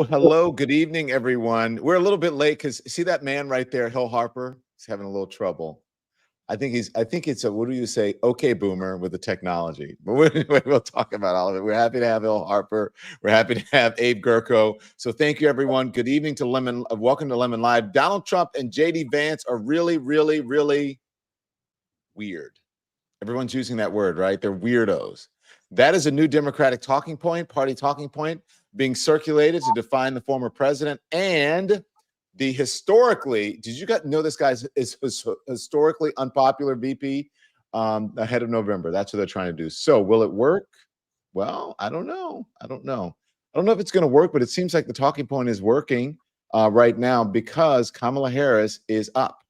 hello. Good evening, everyone. We're a little bit late because see that man right there, Hill Harper? He's having a little trouble. I think it's a, what do you say? Okay, boomer with the technology. But we'll talk about all of it. We're happy to have Hill Harper. We're happy to have Abe Gurko. So thank you, everyone. Good evening to Lemon. Welcome to Lemon Live. Donald Trump and JD Vance are really, really, really weird. Everyone's using that word, right? They're weirdos. That is a new Democratic talking point, party talking point, being circulated to define the former president and the historically, did you guys know this guy is historically unpopular VP ahead of November? That's what they're trying to do. So will it work? Well, I don't know. I don't know if it's going to work, but it seems like the talking point is working right now because Kamala Harris is up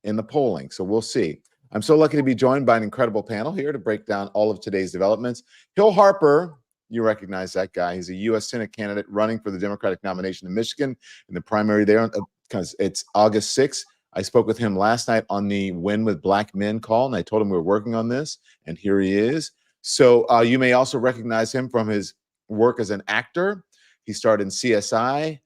in the polling. So we'll see. I'm so lucky to be joined by an incredible panel here to break down all of today's developments. Hill Harper, you recognize that guy. He's a U.S. Senate candidate running for the Democratic nomination in Michigan in the primary there because it's August 6th. I spoke with him last night on the Win with Black Men call, and I told him we were working on this, and here he is. So you may also recognize him from his work as an actor. He starred in CSI,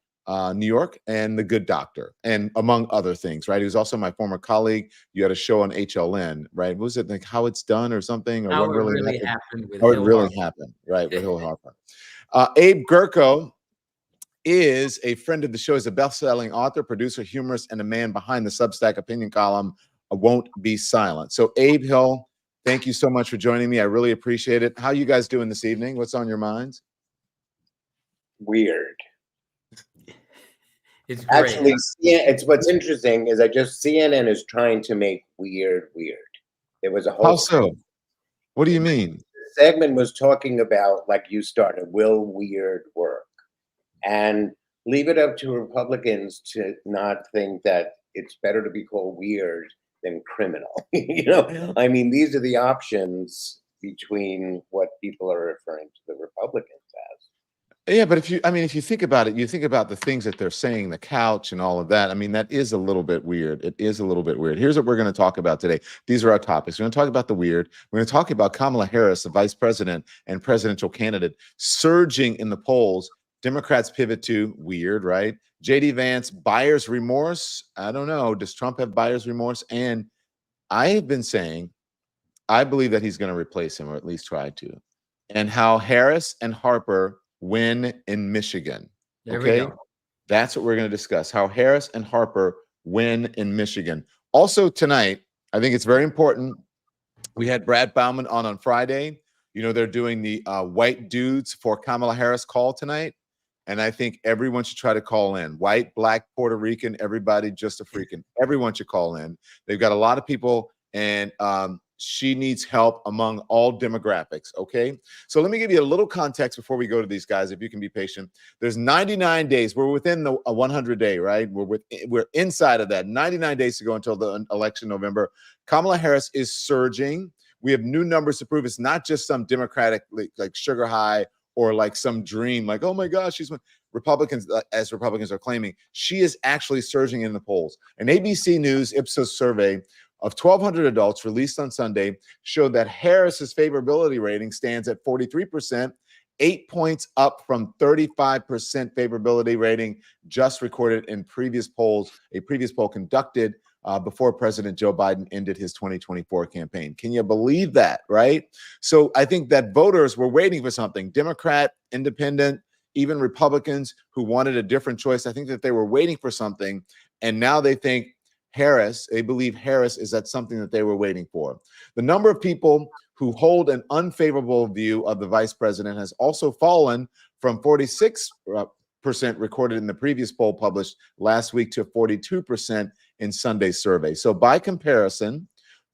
New York, and The Good Doctor, and among other things, right? He was also my former colleague. You had a show on HLN, right? What was it, like How It's Done or something? Or How what It Really Happened with How It Hill Really Harper. Happened, right, with Hill Harper. Abe Gurko is a friend of the show. He's a best-selling author, producer, humorist, and a man behind the Substack opinion column, Won't Be Silent. So Abe, Hill, thank you so much for joining me. I really appreciate it. How you guys doing this evening? What's on your minds? Weird. It's great. Actually, it's what's interesting is CNN is trying to make weird. There was a whole. How so? What do you mean? The segment was talking about, like you started, will weird work? And leave it up to Republicans to not think that it's better to be called weird than criminal. I mean, these are the options between what people are referring to the Republicans as. Yeah, but if you think about it, you think about the things that they're saying, the couch and all of that. I mean, that is a little bit weird. It is a little bit weird. Here's what we're going to talk about today. These are our topics. We're going to talk about the weird. We're going to talk about Kamala Harris, the vice president and presidential candidate, surging in the polls. Democrats pivot to weird, right? JD Vance, buyer's remorse. I don't know. Does Trump have buyer's remorse? And I have been saying, I believe that he's going to replace him, or at least try to. And how Harris and Harper win in Michigan. There we go. That's what we're going to discuss, how Harris and Harper win in Michigan. Also tonight, I think it's very important. We had Brad Bauman on Friday. You know, they're doing the white dudes for Kamala Harris call tonight. And I think everyone should try to call in. White, black, Puerto Rican, everybody, just a freaking, everyone should call in. They've got a lot of people, and she needs help among all demographics, okay? So let me give you a little context before we go to these guys, if you can be patient. There's 99 days. We're within the 100-day, right? We're inside of that. 99 days to go until the election in November. Kamala Harris is surging. We have new numbers to prove it's not just some Democratic, like sugar high, or like some dream, like, oh my gosh, she's Republicans, as Republicans are claiming. She is actually surging in the polls. An ABC News Ipsos survey of 1,200 adults released on Sunday showed that Harris's favorability rating stands at 43%, 8 points up from 35% favorability rating just recorded in previous polls, a previous poll conducted before President Joe Biden ended his 2024 campaign. Can you believe that, right? So I think that voters were waiting for something. Democrat, independent, even Republicans who wanted a different choice. I think that they were waiting for something, and now they think Harris, they believe Harris is that something that they were waiting for. The number of people who hold an unfavorable view of the vice president has also fallen from 46% recorded in the previous poll published last week to 42% in Sunday's survey. So by comparison,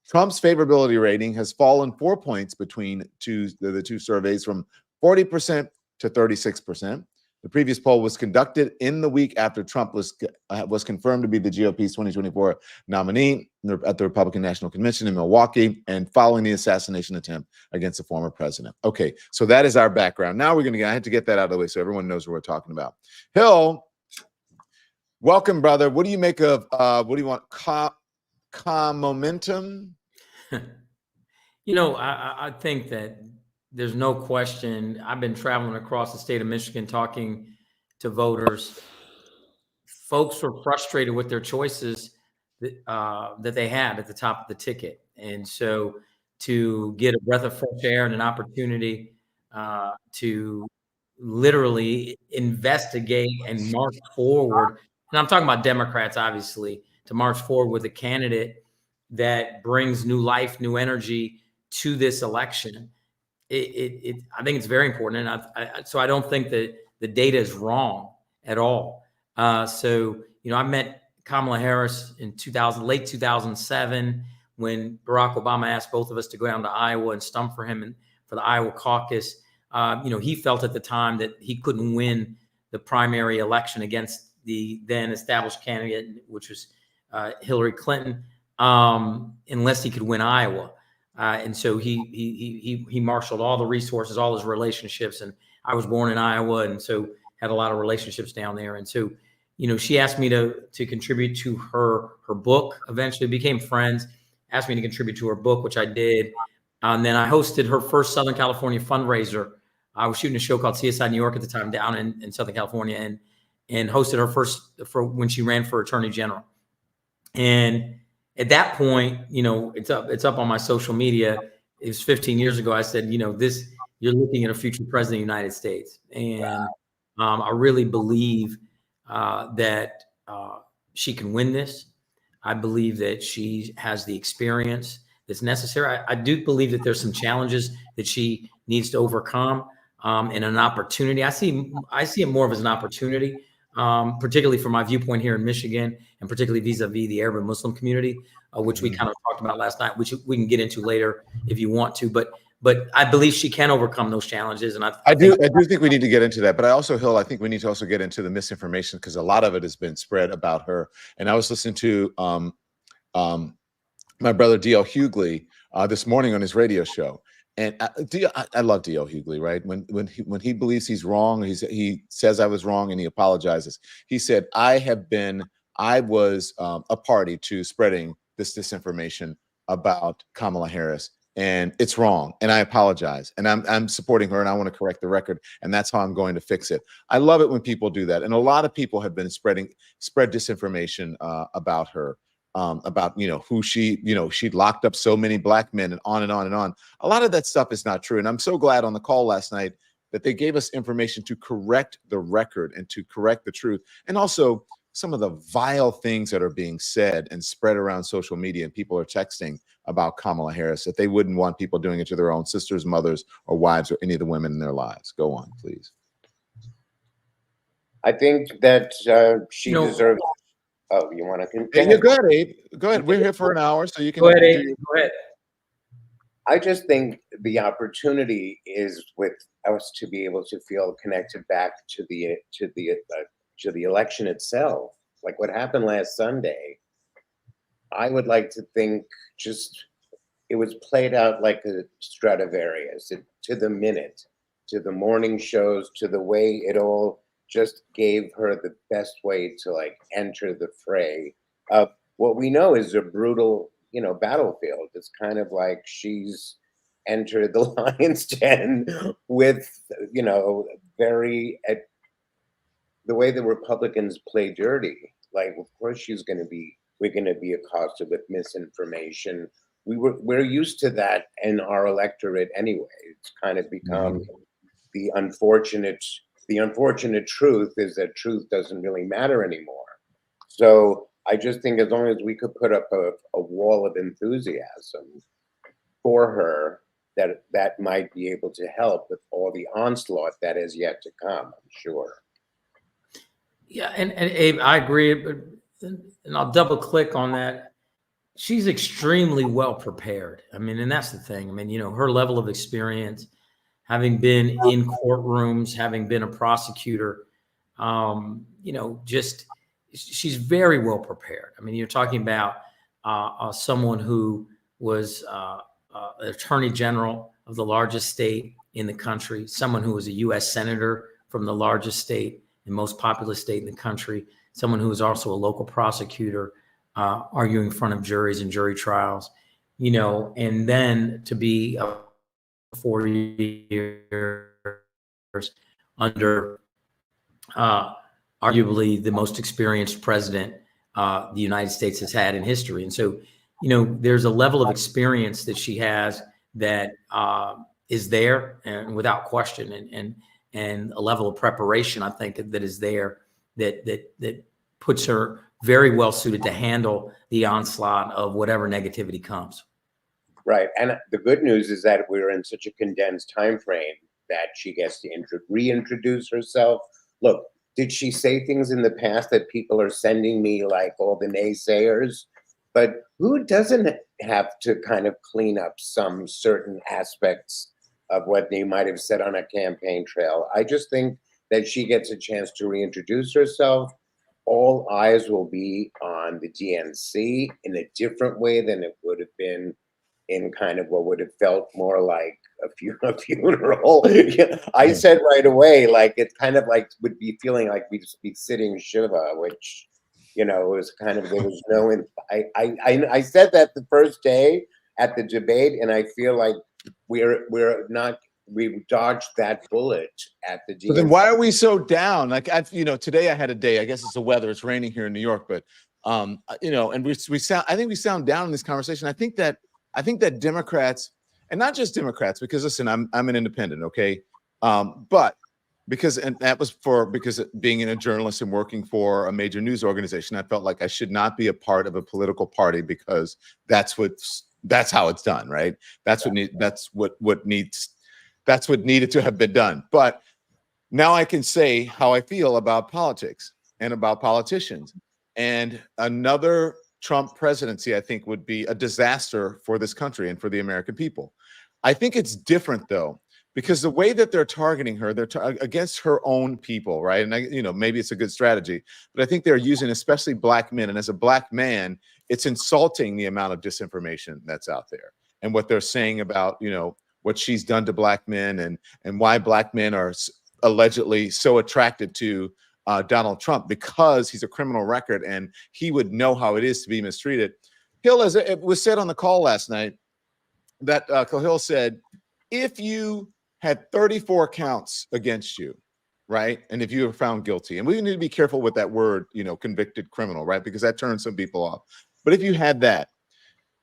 Trump's favorability rating has fallen 4 points between the two surveys, from 40% to 36%. The previous poll was conducted in the week after Trump was confirmed to be the GOP's 2024 nominee at the Republican National Convention in Milwaukee, and following the assassination attempt against the former president. Okay, so that is our background. Now we're going to I had to get that out of the way so everyone knows what we're talking about. Hill, welcome, brother. What do you make of, what do you want, momentum? You know, I think that there's no question. I've been traveling across the state of Michigan talking to voters. Folks were frustrated with their choices that they had at the top of the ticket. And so to get a breath of fresh air and an opportunity to literally investigate and march forward, and I'm talking about Democrats, obviously, to march forward with a candidate that brings new life, new energy to this election. I think it's very important. And so I don't think that the data is wrong at all. So, I met Kamala Harris in late 2007, when Barack Obama asked both of us to go down to Iowa and stump for him for the Iowa caucus. He felt at the time that he couldn't win the primary election against the then established candidate, which was Hillary Clinton, unless he could win Iowa. And so he marshaled all the resources, all his relationships. And I was born in Iowa, and so had a lot of relationships down there. And so, she asked me to contribute to her book. Eventually became friends, asked me to contribute to her book, which I did. And then I hosted her first Southern California fundraiser. I was shooting a show called CSI New York at the time down in Southern California, and hosted her first for when she ran for Attorney General. And at that point, it's up on my social media. It was 15 years ago. I said, you're looking at a future president of the United States. And I really believe that she can win this. I believe that she has the experience that's necessary. I do believe that there's some challenges that she needs to overcome, and an opportunity. I see it more of as an opportunity, particularly from my viewpoint here in Michigan, and particularly vis-a-vis the Arab and Muslim community, which we kind of talked about last night, which we can get into later if you want to. But I believe she can overcome those challenges, and I do think we need to get into that. But I think we need to also get into the misinformation, because a lot of it has been spread about her. And I was listening to my brother D.L. Hughley this morning on his radio show, and I love D.L. Hughley. Right, when he believes he's wrong, he says I was wrong, and he apologizes. He said I was a party to spreading this disinformation about Kamala Harris, and it's wrong, and I apologize, and I'm supporting her, and I want to correct the record, and that's how I'm going to fix it. I love it when people do that, and a lot of people have been spread disinformation about her, about who she'd locked up so many black men, and on and on and on. A lot of that stuff is not true, and I'm so glad on the call last night that they gave us information to correct the record and to correct the truth, and also some of the vile things that are being said and spread around social media, and people are texting about Kamala Harris that they wouldn't want people doing it to their own sisters, mothers, or wives, or any of the women in their lives. Go on, please. I think that she deserves. Oh, you want to continue? Yeah, go ahead, Abe. Go ahead. We're here for an hour, so you can go ahead, Abe. Go ahead. I just think the opportunity is with us to be able to feel connected back to the election itself, like what happened last Sunday. I would like to think it was played out like a Stradivarius, to the minute, to the morning shows, to the way it all just gave her the best way to enter the fray of what we know is a brutal, battlefield. It's kind of like she's entered the lion's den with, the way the Republicans play dirty. Like, of course we're going to be accosted with misinformation. We're used to that in our electorate anyway. It's kind of become the unfortunate truth is that truth doesn't really matter anymore. So I just think as long as we could put up a wall of enthusiasm for her, that might be able to help with all the onslaught that is yet to come, I'm sure. Yeah, and Abe, I agree, and I'll double click on that. She's extremely well prepared. I mean, and that's the thing. I mean, her level of experience, having been in courtrooms, having been a prosecutor, she's very well prepared. I mean, you're talking about someone who was attorney general of the largest state in the country, someone who was a U.S. senator from the largest state and most populous state in the country, someone who was also a local prosecutor, arguing in front of juries and jury trials, and then to be 4 years under arguably the most experienced president the United States has had in history. And so, you know, there's a level of experience that she has that is there and without question, and a level of preparation, I think, that is there that puts her very well suited to handle the onslaught of whatever negativity comes. Right. And the good news is that we're in such a condensed time frame that she gets to reintroduce herself. Look, did she say things in the past that people are sending me, like all the naysayers? But who doesn't have to kind of clean up some certain aspects of what they might have said on a campaign trail? I just think that she gets a chance to reintroduce herself. All eyes will be on the DNC in a different way than it would have been in kind of what would have felt more like a funeral. I said right away, like, it's kind of like would be feeling like we'd just be sitting Shiva, which, you know, was kind of, there was no, I said that the first day at the debate, and I feel like we dodged that bullet at the DNC. But then why are we so down? Like, you know, today I had a day, I guess it's the weather, it's raining here in New York, but you know, and we sound, I think we sound down in this conversation. I think that Democrats, and not just Democrats, because listen, I'm an independent, okay? But because being a journalist and working for a major news organization, I felt like I should not be a part of a political party, because that's how it's done, right? That's what needed to have been done. But now I can say how I feel about politics and about politicians. And another Trump presidency, I think, would be a disaster for this country and for the American people. I think it's different, though, because the way that they're targeting her, they're against her own people, right? And you know, maybe it's a good strategy, but I think they're using especially black men. And as a black man, it's insulting the amount of disinformation that's out there and what they're saying about, you know, what she's done to black men and why black men are allegedly so attracted to Donald Trump, because he's a criminal record and he would know how it is to be mistreated. Hill, as it was said on the call last night, that Cahill said, if you had 34 counts against you, right, and if you were found guilty, and we need to be careful with that word, you know, convicted criminal, right, because that turns some people off. But if you had that,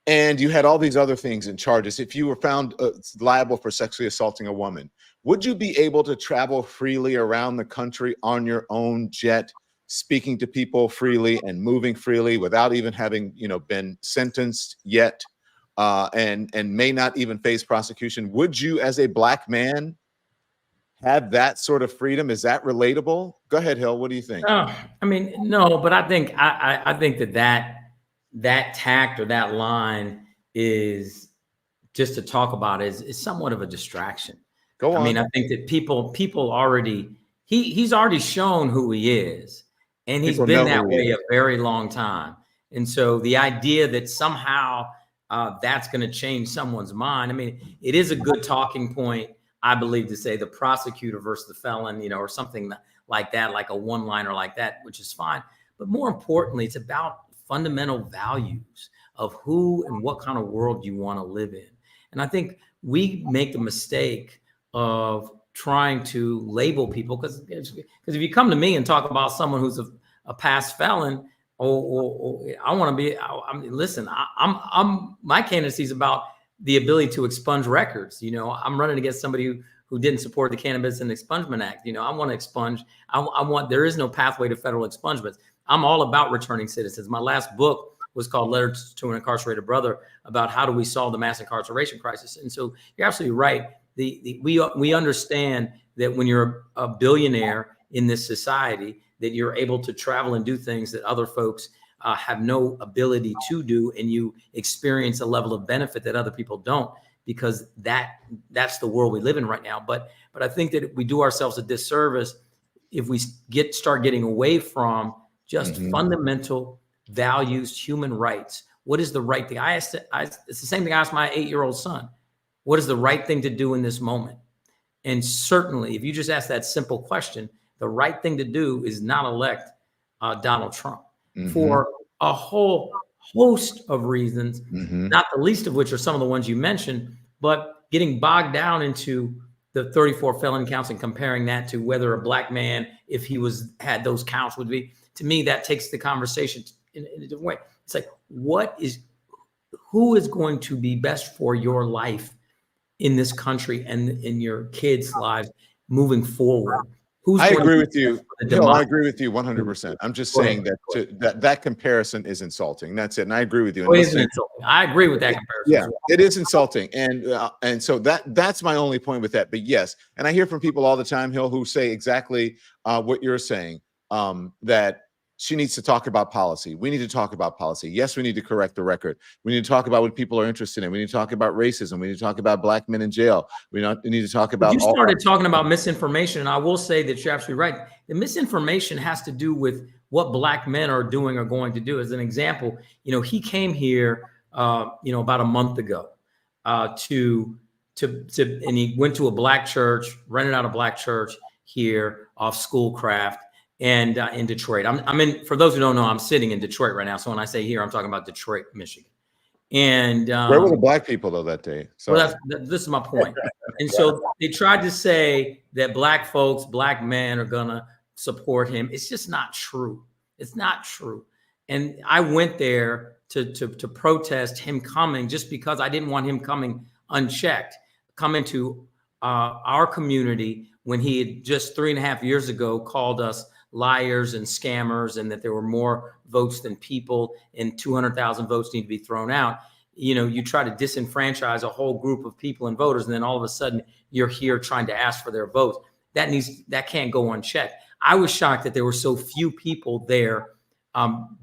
and you had all these other things and charges, if you were found liable for sexually assaulting a woman, would you be able to travel freely around the country on your own jet, speaking to people freely and moving freely without even having, you know, been sentenced yet, and may not even face prosecution? Would you, as a black man, have that sort of freedom? Is that relatable? Go ahead, Hill. What do you think? I mean, no, but I think I think that tact or that line is just to talk about is somewhat of a distraction. Go on. I mean, I think that people already, he's already shown who he is, and he's been that way a very long time. And so the idea that somehow that's going to change someone's mind, I mean, it is a good talking point, I believe, to say the prosecutor versus the felon, you know, or something like that, like a one-liner like that, which is fine. But more importantly, it's about fundamental values of who and what kind of world you want to live in. And I think we make the mistake of trying to label people, because if you come to me and talk about someone who's a past felon, or I want to be, I mean, listen, I'm my candidacy is about the ability to expunge records. You know, I'm running against somebody who didn't support the Cannabis and Expungement Act. You know, I want to expunge. There is no pathway to federal expungements. I'm all about returning citizens. My last book was called Letters to an Incarcerated Brother, about how do we solve the mass incarceration crisis. And so you're absolutely right. We understand that when you're a billionaire in this society, that you're able to travel and do things that other folks have no ability to do, and you experience a level of benefit that other people don't, because that's the world we live in right now. But I think that we do ourselves a disservice if we start getting away from just fundamental values, human rights. What is the right thing? It's the same thing I asked my 8-year-old son. What is the right thing to do in this moment? And certainly, if you just ask that simple question, the right thing to do is not elect Donald Trump for a whole host of reasons, not the least of which are some of the ones you mentioned, but getting bogged down into the 34 felony counts and comparing that to whether a black man, if he had those counts, would be, to me, that takes the conversation in a different way. It's like, who is going to be best for your life in this country and in your kids' lives moving forward? I agree with you. Hill, I agree with you 100%. I'm just saying that comparison is insulting. That's it. And I agree with you. I agree with that comparison. Yeah, it is insulting. And so that's my only point with that. But yes, and I hear from people all the time, Hill, who say exactly what you're saying, that she needs to talk about policy. We need to talk about policy. Yes, we need to correct the record. We need to talk about what people are interested in. We need to talk about racism. We need to talk about black men in jail. We need to talk about. You started talking about misinformation, and I will say that you're absolutely right. The misinformation has to do with what black men are doing or going to do. As an example, he came here, about a month ago, and he went to a black church, rented out a black church here off Schoolcraft. And in Detroit, I'm in. For those who don't know, I'm sitting in Detroit right now. So when I say here, I'm talking about Detroit, Michigan. And where were the black people though that day? Well, this is my point. And so they tried to say that black folks, black men, are gonna support him. It's just not true. It's not true. And I went there to protest him coming, just because I didn't want him coming unchecked, coming to our community when he had just 3.5 years ago called us liars and scammers, and that there were more votes than people and 200,000 votes need to be thrown out. You try to disenfranchise a whole group of people and voters, and then all of a sudden you're here trying to ask for their votes. That can't go unchecked. I was shocked that there were so few people there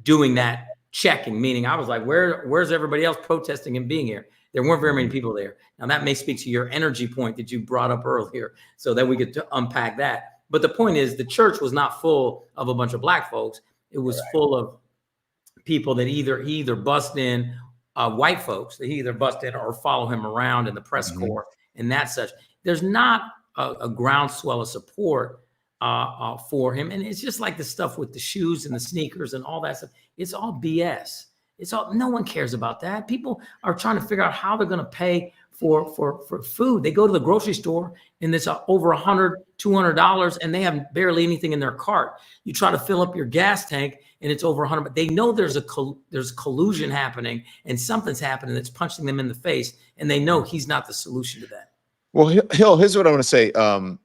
doing that checking, meaning I was like, where's everybody else protesting and being here? There weren't very many people there. Now that may speak to your energy point that you brought up earlier, so that we could unpack that. But the point is, the church was not full of a bunch of black folks. It was full of people that he either bust in, white folks that he either bust in or follow him around in the press corps and that such. There's not a groundswell of support for him. And it's just like the stuff with the shoes and the sneakers and all that stuff. It's all BS. No one cares about that. People are trying to figure out how they're going to pay for food. They go to the grocery store and it's over $100, $200, and they have barely anything in their cart. You try to fill up your gas tank and it's over 100, but they know there's collusion happening and something's happening that's punching them in the face, and they know he's not the solution to that. Well, Hill, here's what I want to say, and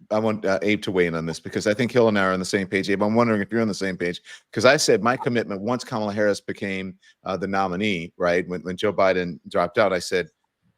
I want Abe to weigh in on this, because I think Hill and I are on the same page. Abe, I'm wondering if you're on the same page, because I said my commitment once Kamala Harris became the nominee, right, when Joe Biden dropped out, I said,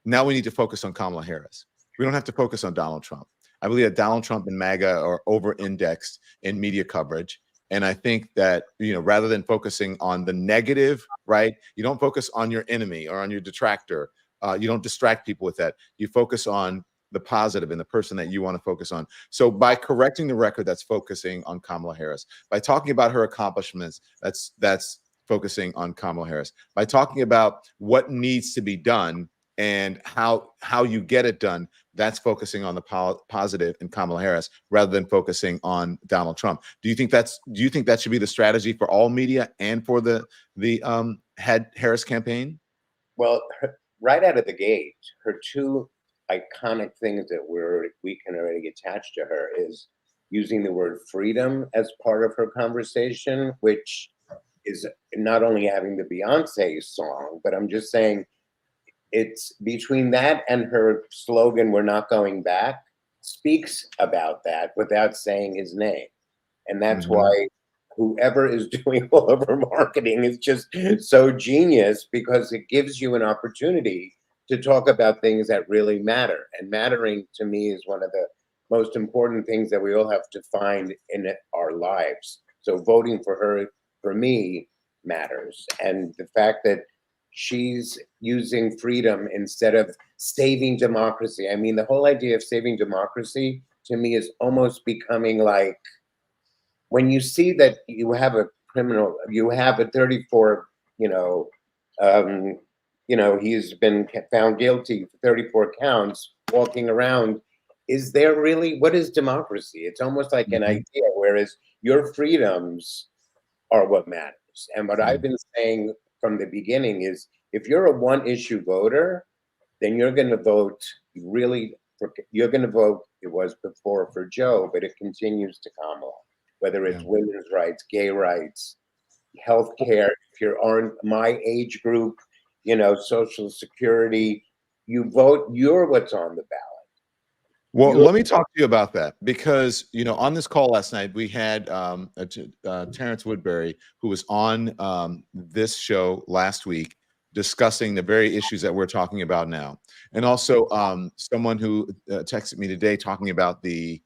now we need to focus on Kamala Harris. We don't have to focus on Donald Trump. I believe that Donald Trump and MAGA are over-indexed in media coverage. And I think that, rather than focusing on the negative, right, you don't focus on your enemy or on your detractor. You don't distract people with that. You focus on the positive and the person that you want to focus on. So by correcting the record, that's focusing on Kamala Harris. By talking about her accomplishments, that's focusing on Kamala Harris. By talking about what needs to be done and how you get it done, that's focusing on the positive in Kamala Harris rather than focusing on Donald Trump. Do you think that should be the strategy for all media and for the Harris campaign? Well, right out of the gate, her two iconic things that we can already attach to her is using the word freedom as part of her conversation, which is not only having the Beyonce song, but I'm just saying it's between that and her slogan, "We're not going back," speaks about that without saying his name. And that's why whoever is doing all of her marketing is just so genius, because it gives you an opportunity to talk about things that really matter. And mattering to me is one of the most important things that we all have to find in our lives. So voting for her, for me, matters. And the fact that she's using freedom instead of saving democracy. I mean, the whole idea of saving democracy to me is almost becoming like, when you see that you have a criminal, you have a 34, he's been found guilty for 34 counts, walking around. Is there really, what is democracy? It's almost like an idea, whereas your freedoms are what matters. And what I've been saying from the beginning is, if you're a one issue voter, then you're going to vote really you're going to vote. It was before for Joe, but it continues to Kamala. Whether it's women's rights, gay rights, health care. If you're on my age group, Social Security, you vote. You're what's on the ballot. Well, let me talk to you about that because, on this call last night, we had Terrence Woodbury, who was on this show last week discussing the very issues that we're talking about now. And also someone who texted me today talking about the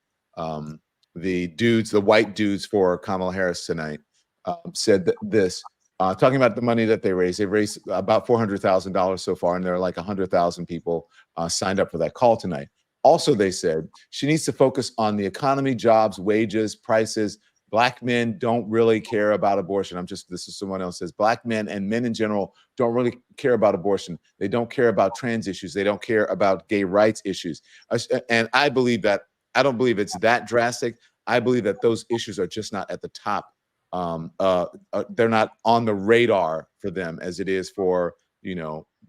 white dudes for Kamala Harris tonight said this, talking about the money that they raised. They raised about $400,000 so far, and there are like 100,000 people signed up for that call tonight. Also, they said she needs to focus on the economy, jobs, wages, prices. Black men don't really care about abortion. This is someone else says, Black men and men in general don't really care about abortion. They don't care about trans issues. They don't care about gay rights issues. And I believe that, I don't believe it's that drastic. I believe that those issues are just not at the top. They're not on the radar for them as it is for,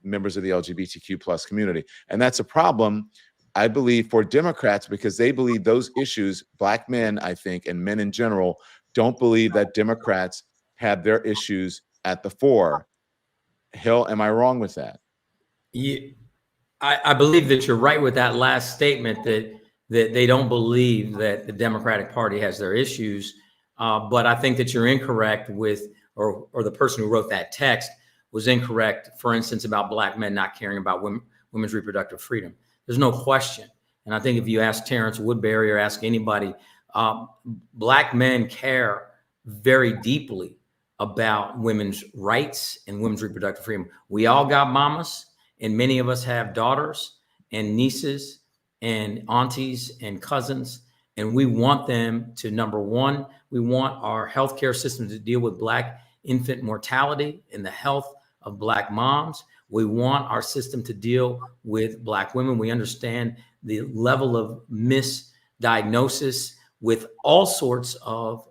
members of the LGBTQ plus community. And that's a problem, I believe, for Democrats, because they believe those issues, Black men, I think, and men in general, don't believe that Democrats have their issues at the fore. Hill, am I wrong with that? Yeah, I believe that you're right with that last statement, that they don't believe that the Democratic Party has their issues. But I think that you're incorrect with, or the person who wrote that text was incorrect, for instance, about Black men not caring about women's reproductive freedom. There's no question. And I think if you ask Terrence Woodbury or ask anybody, Black men care very deeply about women's rights and women's reproductive freedom. We all got mamas, and many of us have daughters and nieces and aunties and cousins. And we want them to, number one, we want our healthcare system to deal with Black infant mortality and the health of Black moms. We want our system to deal with Black women. We understand the level of misdiagnosis with all sorts of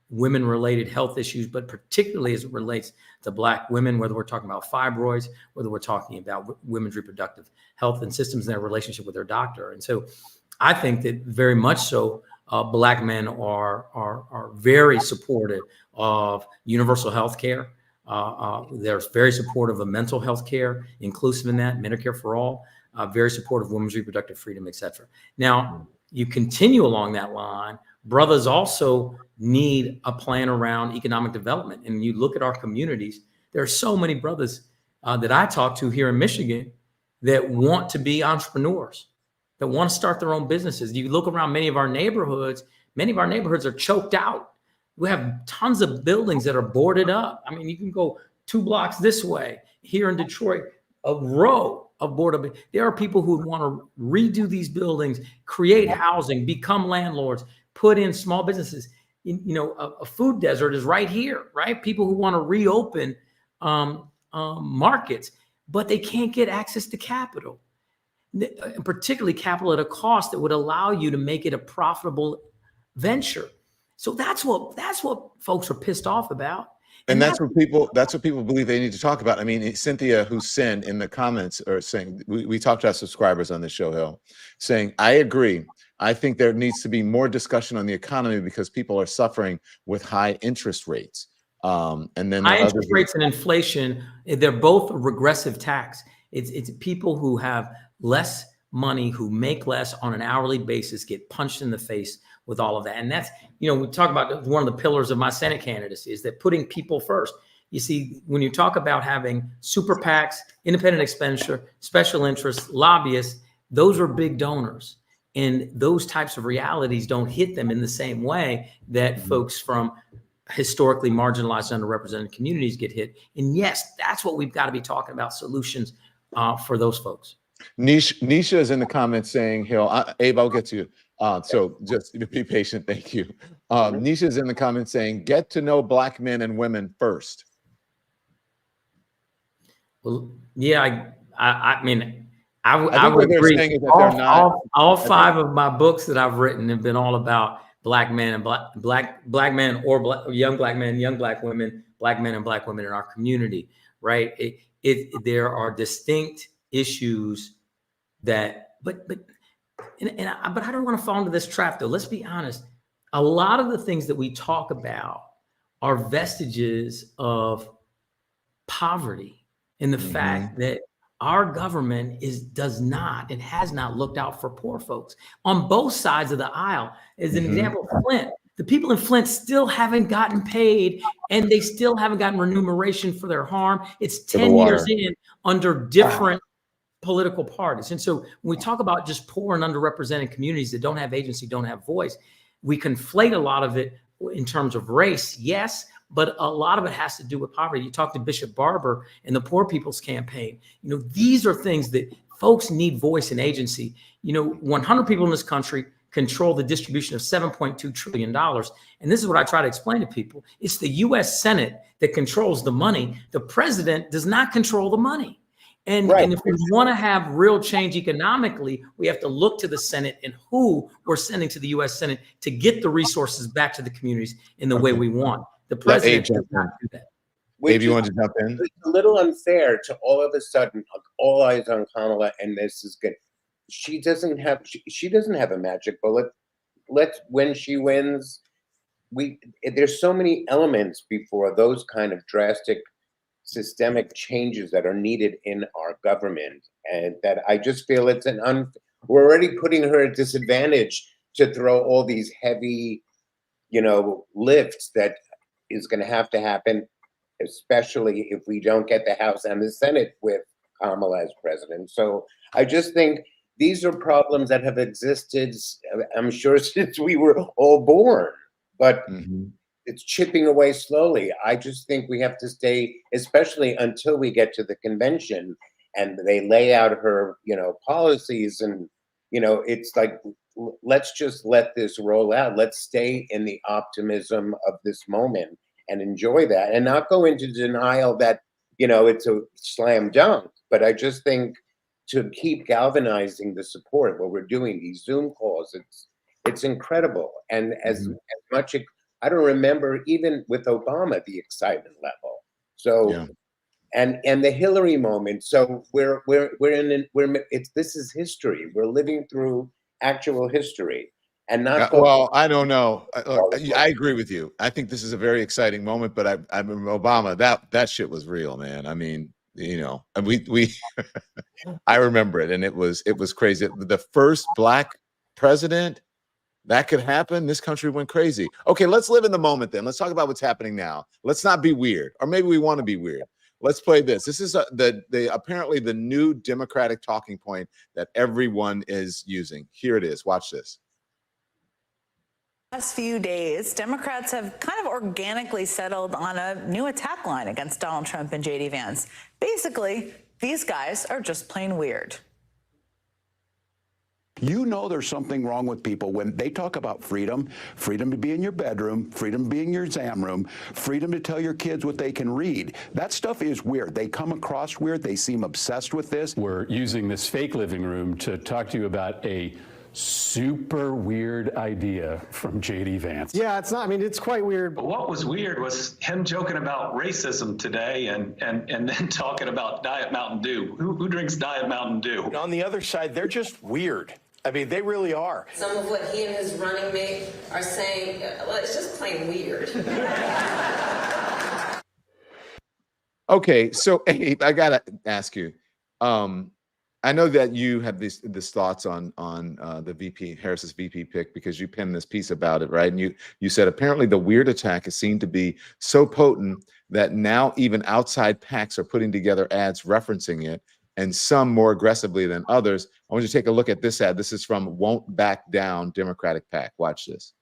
women-related health issues, but particularly as it relates to Black women, whether we're talking about fibroids, whether we're talking about women's reproductive health and systems in their relationship with their doctor. And so I think that very much so, Black men are very supportive of universal health care. They're very supportive of mental health care, inclusive in that, Medicare for all, very supportive of women's reproductive freedom, et cetera. Now, you continue along that line, brothers also need a plan around economic development. And you look at our communities, there are so many brothers that I talk to here in Michigan that want to be entrepreneurs, that want to start their own businesses. You look around many of our neighborhoods are choked out. We have tons of buildings that are boarded up. I mean, you can go 2 blocks this way here in Detroit, a row of boarded up. There are people who want to redo these buildings, create housing, become landlords, put in small businesses. A food desert is right here, right? People who want to reopen markets, but they can't get access to capital, and particularly capital at a cost that would allow you to make it a profitable venture. So that's what folks are pissed off about. And that's what people believe they need to talk about. I mean, Cynthia Hussein in the comments are saying, we talked to our subscribers on this show, Hill, saying, I agree. I think there needs to be more discussion on the economy because people are suffering with high interest rates. And then high interest rates and inflation, they're both a regressive tax. It's people who have less money, who make less on an hourly basis, get punched in the face with all of that. And that's, we talk about one of the pillars of my Senate candidacy is that putting people first. You see, when you talk about having super PACs, independent expenditure, special interests, lobbyists, those are big donors. And those types of realities don't hit them in the same way that folks from historically marginalized, underrepresented communities get hit. And yes, that's what we've got to be talking about, solutions for those folks. Nisha is in the comments saying, Hill, Abe, I'll get to you. So just be patient. Thank you. Nisha is in the comments saying, get to know Black men and women first. Well, yeah, I mean, I would agree. All 5 of my books that I've written have been all about Black men and black men or young Black men, young Black women, Black men and Black women in our community, right? There are distinct issues that but I don't want to fall into this trap though. Let's be honest. A lot of the things that we talk about are vestiges of poverty and the fact that our government does not and has not looked out for poor folks on both sides of the aisle. As an example, Flint, the people in Flint still haven't gotten paid and they still haven't gotten remuneration for their harm. It's 10 years in under different political parties. And so when we talk about just poor and underrepresented communities that don't have agency, don't have voice, we conflate a lot of it in terms of race, yes, but a lot of it has to do with poverty. You talk to Bishop Barber and the Poor People's Campaign. These are things that folks need voice and agency. 100 people in this country control the distribution of $7.2 trillion. And this is what I try to explain to people. It's the US Senate that controls the money. The president does not control the money. And if we want to have real change economically, we have to look to the Senate and who we're sending to the US Senate to get the resources back to the communities in the way we want. The president does not do that. Abe, you want to jump in? It's a little unfair to all of a sudden, all eyes on Kamala, and this is good. She doesn't have a magic bullet. When she wins, there's so many elements before those kind of drastic systemic changes that are needed in our government, and that I just feel we're already putting her at disadvantage to throw all these heavy, lifts that is going to have to happen, especially if we don't get the House and the Senate with Kamala as president. So I just think these are problems that have existed, I'm sure, since we were all born, but it's chipping away slowly. I just think we have to stay, especially until we get to the convention and they lay out her, policies, and, it's like, let's just let this roll out. Let's stay in the optimism of this moment and enjoy that, and not go into denial that, it's a slam dunk. But I just think to keep galvanizing the support, what we're doing, these Zoom calls, it's incredible. And as much, I don't remember even with Obama, the excitement level. So, and the Hillary moment. So this is history. We're living through actual history, and not. Well, I don't know. I agree with you. I think this is a very exciting moment. But I remember Obama. That shit was real, man. I mean, we I remember it, and it was crazy. The first Black president. That could happen. This country went crazy. Okay, let's live in the moment then. Let's talk about what's happening now. Let's not be weird, or maybe we want to be weird. Let's play this. This is apparently the new Democratic talking point that everyone is using. Here it is. Watch this. Last few days, Democrats have kind of organically settled on a new attack line against Donald Trump and JD Vance. Basically, these guys are just plain weird. There's something wrong with people when they talk about freedom to be in your bedroom, freedom to be in your exam room, freedom to tell your kids what they can read. That stuff is weird. They come across weird. They seem obsessed with this. We're using this fake living room to talk to you about a super weird idea from JD Vance. Yeah, it's quite weird. But what was weird was him joking about racism today and then talking about Diet Mountain Dew. Who drinks Diet Mountain Dew? On the other side, they're just weird. I mean, they really are. Some of what he and his running mate are saying, well, it's just plain weird. Okay, so Abe, I gotta ask you. I know that you have these thoughts on the VP Harris's VP pick because you penned this piece about it, right? And you said apparently the weird attack is seen to be so potent that now even outside PACs are putting together ads referencing it, and some more aggressively than others. I want you to take a look at this ad. This is from Won't Back Down Democratic PAC. Watch this.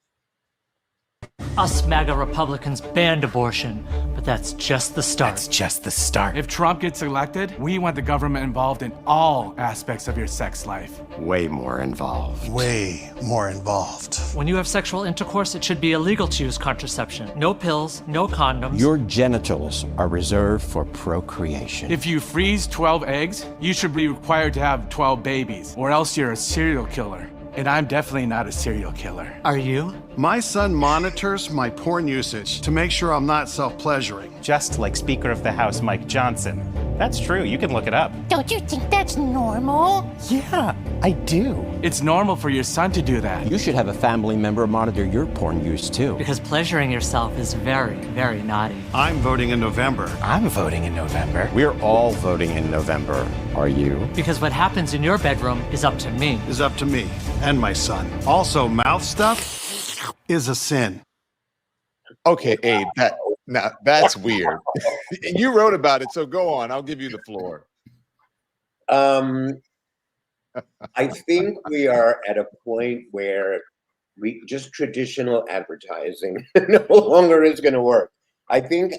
Us MAGA Republicans banned abortion, but that's just the start. That's just the start. If Trump gets elected, we want the government involved in all aspects of your sex life. Way more involved. Way more involved. When you have sexual intercourse, it should be illegal to use contraception. No pills, no condoms. Your genitals are reserved for procreation. If you freeze 12 eggs, you should be required to have 12 babies, or else you're a serial killer. And I'm definitely not a serial killer. Are you? My son monitors my porn usage to make sure I'm not self-pleasuring. Just like Speaker of the House Mike Johnson. That's true. You can look it up. Don't you think that's normal? Yeah, I do. It's normal for your son to do that. You should have a family member monitor your porn use too. Because pleasuring yourself is very, very naughty. I'm voting in November. I'm voting in November. We're all voting in November. Are you? Because what happens in your bedroom is up to me. Is up to me and my son. Also, mouth stuff is a sin. Okay, Abe, that's weird. You wrote about it, so go on. I'll give you the floor. I think we are at a point where just traditional advertising no longer is going to work. I think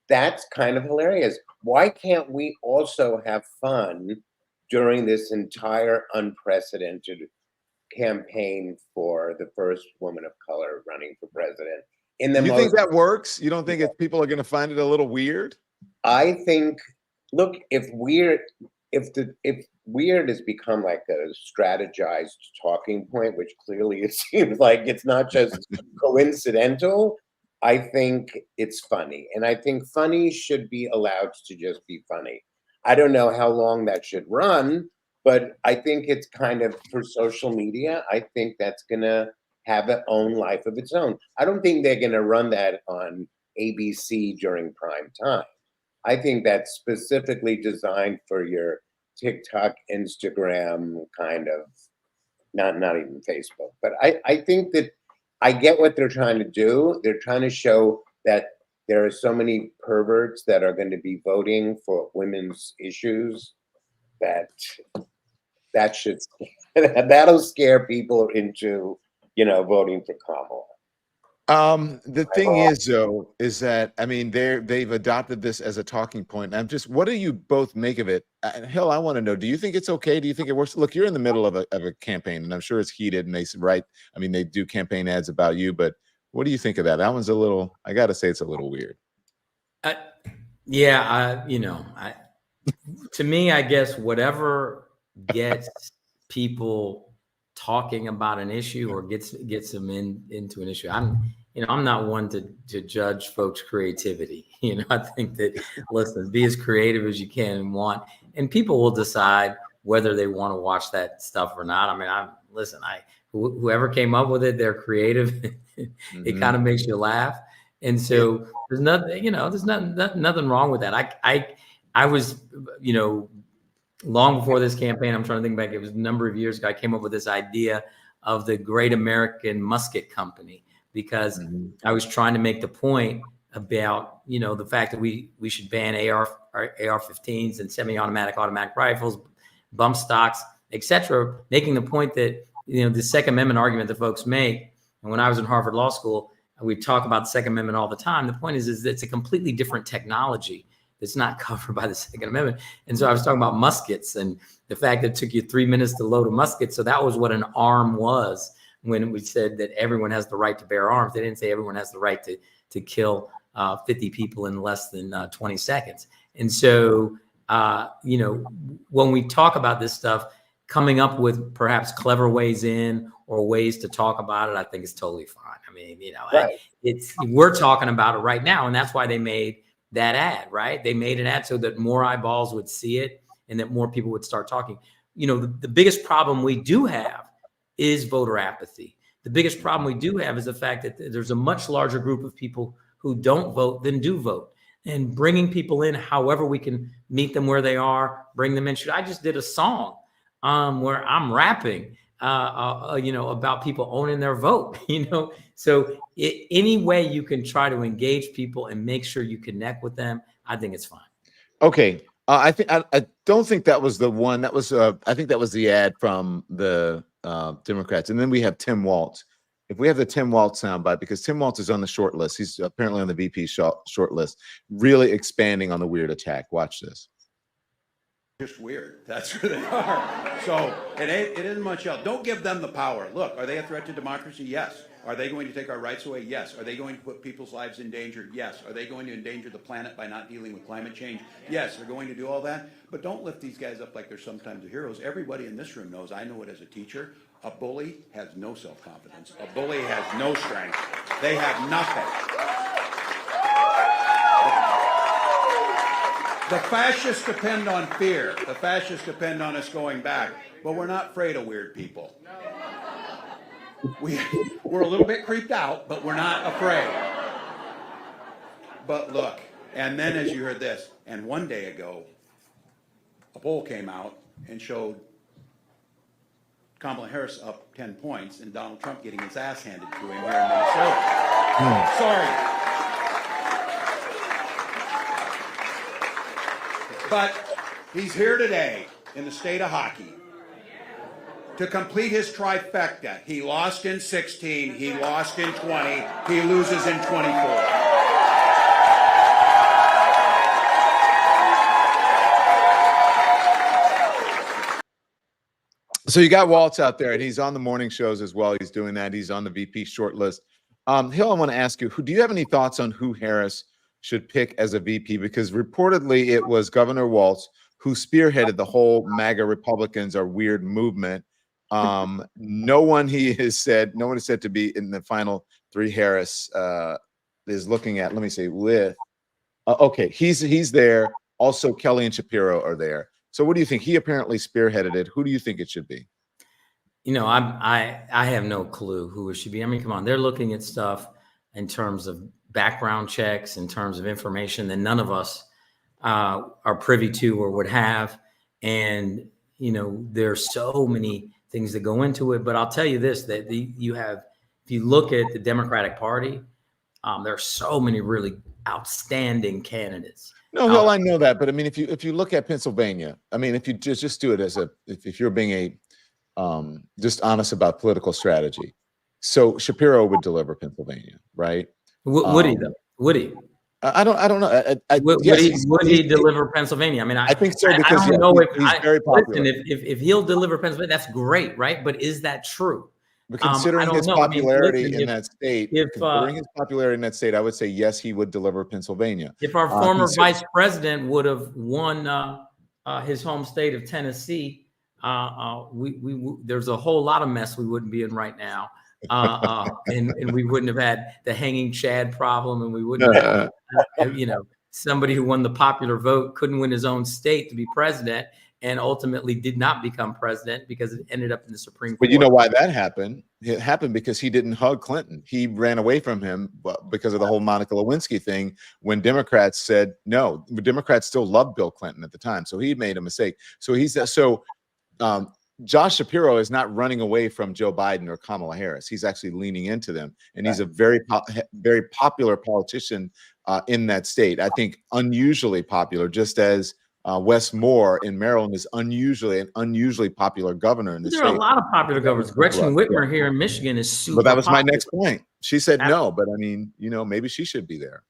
that's kind of hilarious. Why can't we also have fun during this entire unprecedented campaign for the first woman of color running for president? You think that works? You don't think people are going to find it a little weird? I think, look, if weird has become like a strategized talking point, which clearly it seems like it's not just coincidental, I think it's funny. And I think funny should be allowed to just be funny. I don't know how long that should run, but I think it's kind of for social media. I think that's going to have its own life of its own. I don't think they're going to run that on ABC during prime time. I think that's specifically designed for your TikTok, Instagram, kind of, not even Facebook. But I think that I get what they're trying to do. They're trying to show that there are so many perverts that are going to be voting for women's issues that should that'll scare people into voting for Kamala. The thing is, though, is that I mean they've adopted this as a talking point. And what do you both make of it? Hell, I want to know. Do you think it's okay? Do you think it works? Look, you're in the middle of a campaign, and I'm sure it's heated. And they do campaign ads about you. But what do you think of that? That one's a little. I got to say, it's a little weird. To me, I guess whatever gets people talking about an issue or gets them into an issue. I'm not one to judge folks' creativity. I think that, listen, be as creative as you can and want, and people will decide whether they want to watch that stuff or not. I mean, whoever came up with it, they're creative. It kind of makes you laugh. And so there's nothing wrong with that. I was, long before this campaign, I'm trying to think back, it was a number of years ago, I came up with this idea of the Great American Musket Company, because I was trying to make the point about, the fact that we should ban AR-15s and semi-automatic, automatic rifles, bump stocks, etc., making the point that, the Second Amendment argument that folks make. And when I was in Harvard Law School, we talk about the Second Amendment all the time. The point is that it's a completely different technology that's not covered by the Second Amendment. And so I was talking about muskets and the fact that it took you 3 minutes to load a musket. So that was what an arm was when we said that everyone has the right to bear arms. They didn't say everyone has the right to kill 50 people in less than 20 seconds. And so, when we talk about this stuff, coming up with perhaps clever ways in or ways to talk about it, I think is totally fine. I mean, right. We're talking about it right now, and that's why they made that ad, right? They made an ad so that more eyeballs would see it and that more people would start talking. The biggest problem we do have is voter apathy. The biggest problem we do have is the fact that there's a much larger group of people who don't vote than do vote. And bringing people in, however we can meet them where they are, bring them in. I just did a song where I'm rapping, about people owning their vote, So any way you can try to engage people and make sure you connect with them, I think it's fine. Okay. I don't think that was the one. That was I think that was the ad from the Democrats. And then we have Tim Walz. If we have the Tim Walz soundbite, because Tim Walz is on the short list. He's apparently on the VP short list, really expanding on the weird attack. Watch this. Just weird. That's who they are. So it isn't much else. Don't give them the power. Look, are they a threat to democracy? Yes. Are they going to take our rights away? Yes. Are they going to put people's lives in danger? Yes. Are they going to endanger the planet by not dealing with climate change? Yes. They're going to do all that. But don't lift these guys up like they're sometimes the heroes. Everybody in this room knows, I know it as a teacher, a bully has no self-confidence. A bully has no strength. They have nothing. The fascists depend on fear. The fascists depend on us going back. But we're not afraid of weird people. We're a little bit creeped out, but we're not afraid. But look, and then as you heard this, and one day ago, a poll came out and showed Kamala Harris up 10 points and Donald Trump getting his ass handed to him here in Minnesota. Sorry. But he's here today in the state of hockey to complete his trifecta. He lost in 16, he lost in 20, he loses in 24. So you got Waltz out there, and he's on the morning shows as well. He's doing that. He's on the VP short list. Hill, I want to ask you, do you have any thoughts on who Harris should pick as a VP? Because reportedly it was Governor Waltz who spearheaded the whole MAGA Republicans are weird movement. No one has said to be in the final three. Harris is looking at, let me see, with, okay, he's there. Also, Kelly and Shapiro are there. So what do you think? He apparently spearheaded it. Who do you think it should be? You know, I have no clue who it should be. I mean, come on, they're looking at stuff in terms of background checks, in terms of information that none of us are privy to or would have. And, you know, there's so many things that go into it. But I'll tell you this, that if you look at the Democratic Party, there are so many really outstanding candidates. No, Hill, I know that, but I mean, if you look at Pennsylvania, I mean, if you just do it as if you're being a just honest about political strategy, so Shapiro would deliver Pennsylvania, right? Would he though? Would he? I don't know. Would he deliver Pennsylvania? I mean, I think so, because I don't know if he's very popular. Listen, if he'll deliver Pennsylvania, that's great, right? But is that true? But considering his popularity in that state, I would say yes, he would deliver Pennsylvania. If our former vice president would have won his home state of Tennessee, there's a whole lot of mess we wouldn't be in right now, and we wouldn't have had the hanging Chad problem, and we wouldn't have, somebody who won the popular vote couldn't win his own state to be president, and ultimately did not become president because it ended up in the Supreme Court. But you know why that happened? It happened because he didn't hug Clinton. He ran away from him because of the whole Monica Lewinsky thing when Democrats said no. Democrats still loved Bill Clinton at the time, so he made a mistake. So Josh Shapiro is not running away from Joe Biden or Kamala Harris. He's actually leaning into them, and he's a very popular politician in that state. I think unusually popular, just as Wes Moore in Maryland is an unusually popular governor in the state. There are a lot of popular governors. Gretchen Whitmer here in Michigan is super. But that was popular. my next point. She said no, but I mean, maybe she should be there.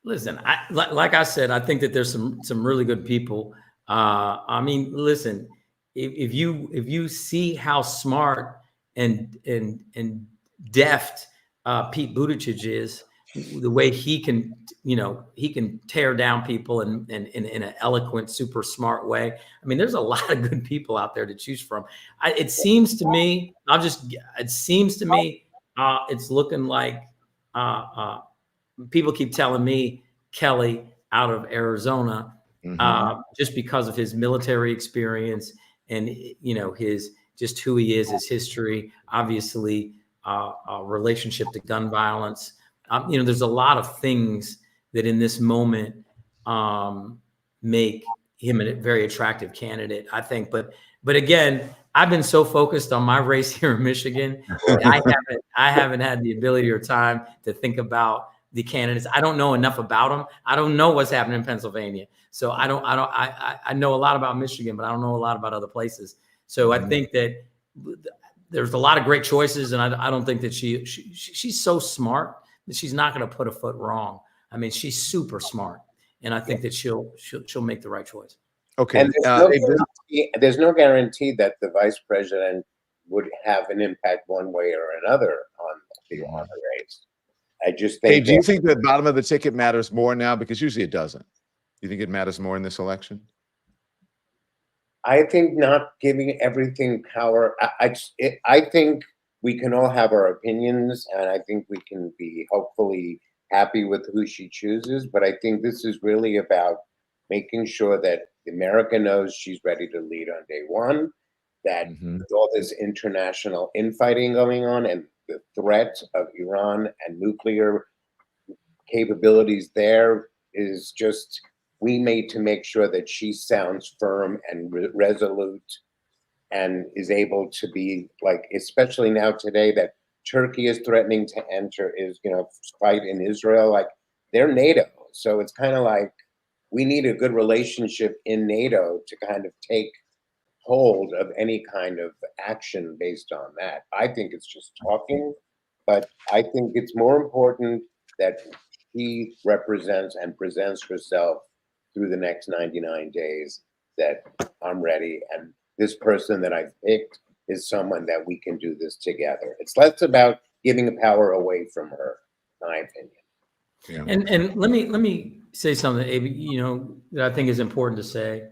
Listen, like I said, I think that there's some really good people. I mean, listen, if you see how smart and deft Pete Buttigieg is, the way he can tear down people in an eloquent, super smart way. I mean, there's a lot of good people out there to choose from. It seems to me, it's looking like people keep telling me Kelly out of Arizona, just because of his military experience and his just who he is, his history, obviously relationship to gun violence. There's a lot of things that in this moment make him a very attractive candidate, I think. But again, I've been so focused on my race here in Michigan, I haven't had the ability or time to think about the candidates. I don't know enough about them. I don't know what's happening in Pennsylvania. So I know a lot about Michigan, but I don't know a lot about other places. So I think that there's a lot of great choices, and I don't think that she's so smart that she's not going to put a foot wrong. I mean, she's super smart, and I think that she'll make the right choice. Okay. And there's no guarantee that the vice president would have an impact one way or another on the race. I just think. Hey, do you think the bottom of the ticket matters more now? Because usually it doesn't. Do you think it matters more in this election? I think not giving everything power. I think we can all have our opinions, and I think we can be hopefully happy with who she chooses. But I think this is really about making sure that America knows she's ready to lead on day one, that with all this international infighting going on and the threat of Iran and nuclear capabilities there is just, we need to make sure that she sounds firm and resolute and is able to be like, especially now today that Turkey is threatening to enter, is, fight in Israel, like they're NATO. So it's kind of like we need a good relationship in NATO to kind of take hold of any kind of action based on that. I think it's just talking, but I think it's more important that she represents and presents herself through the next 99 days that I'm ready. And this person that I've picked is someone that we can do this together. It's less about giving the power away from her, in my opinion. Yeah. And let me say something, Abe, that I think is important to say.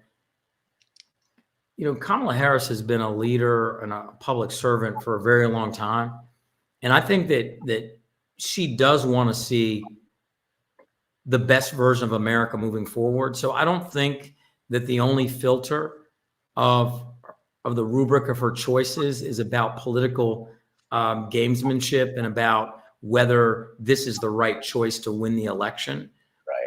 Kamala Harris has been a leader and a public servant for a very long time. And I think that she does want to see the best version of America moving forward. So I don't think that the only filter of the rubric of her choices is about political gamesmanship and about whether this is the right choice to win the election.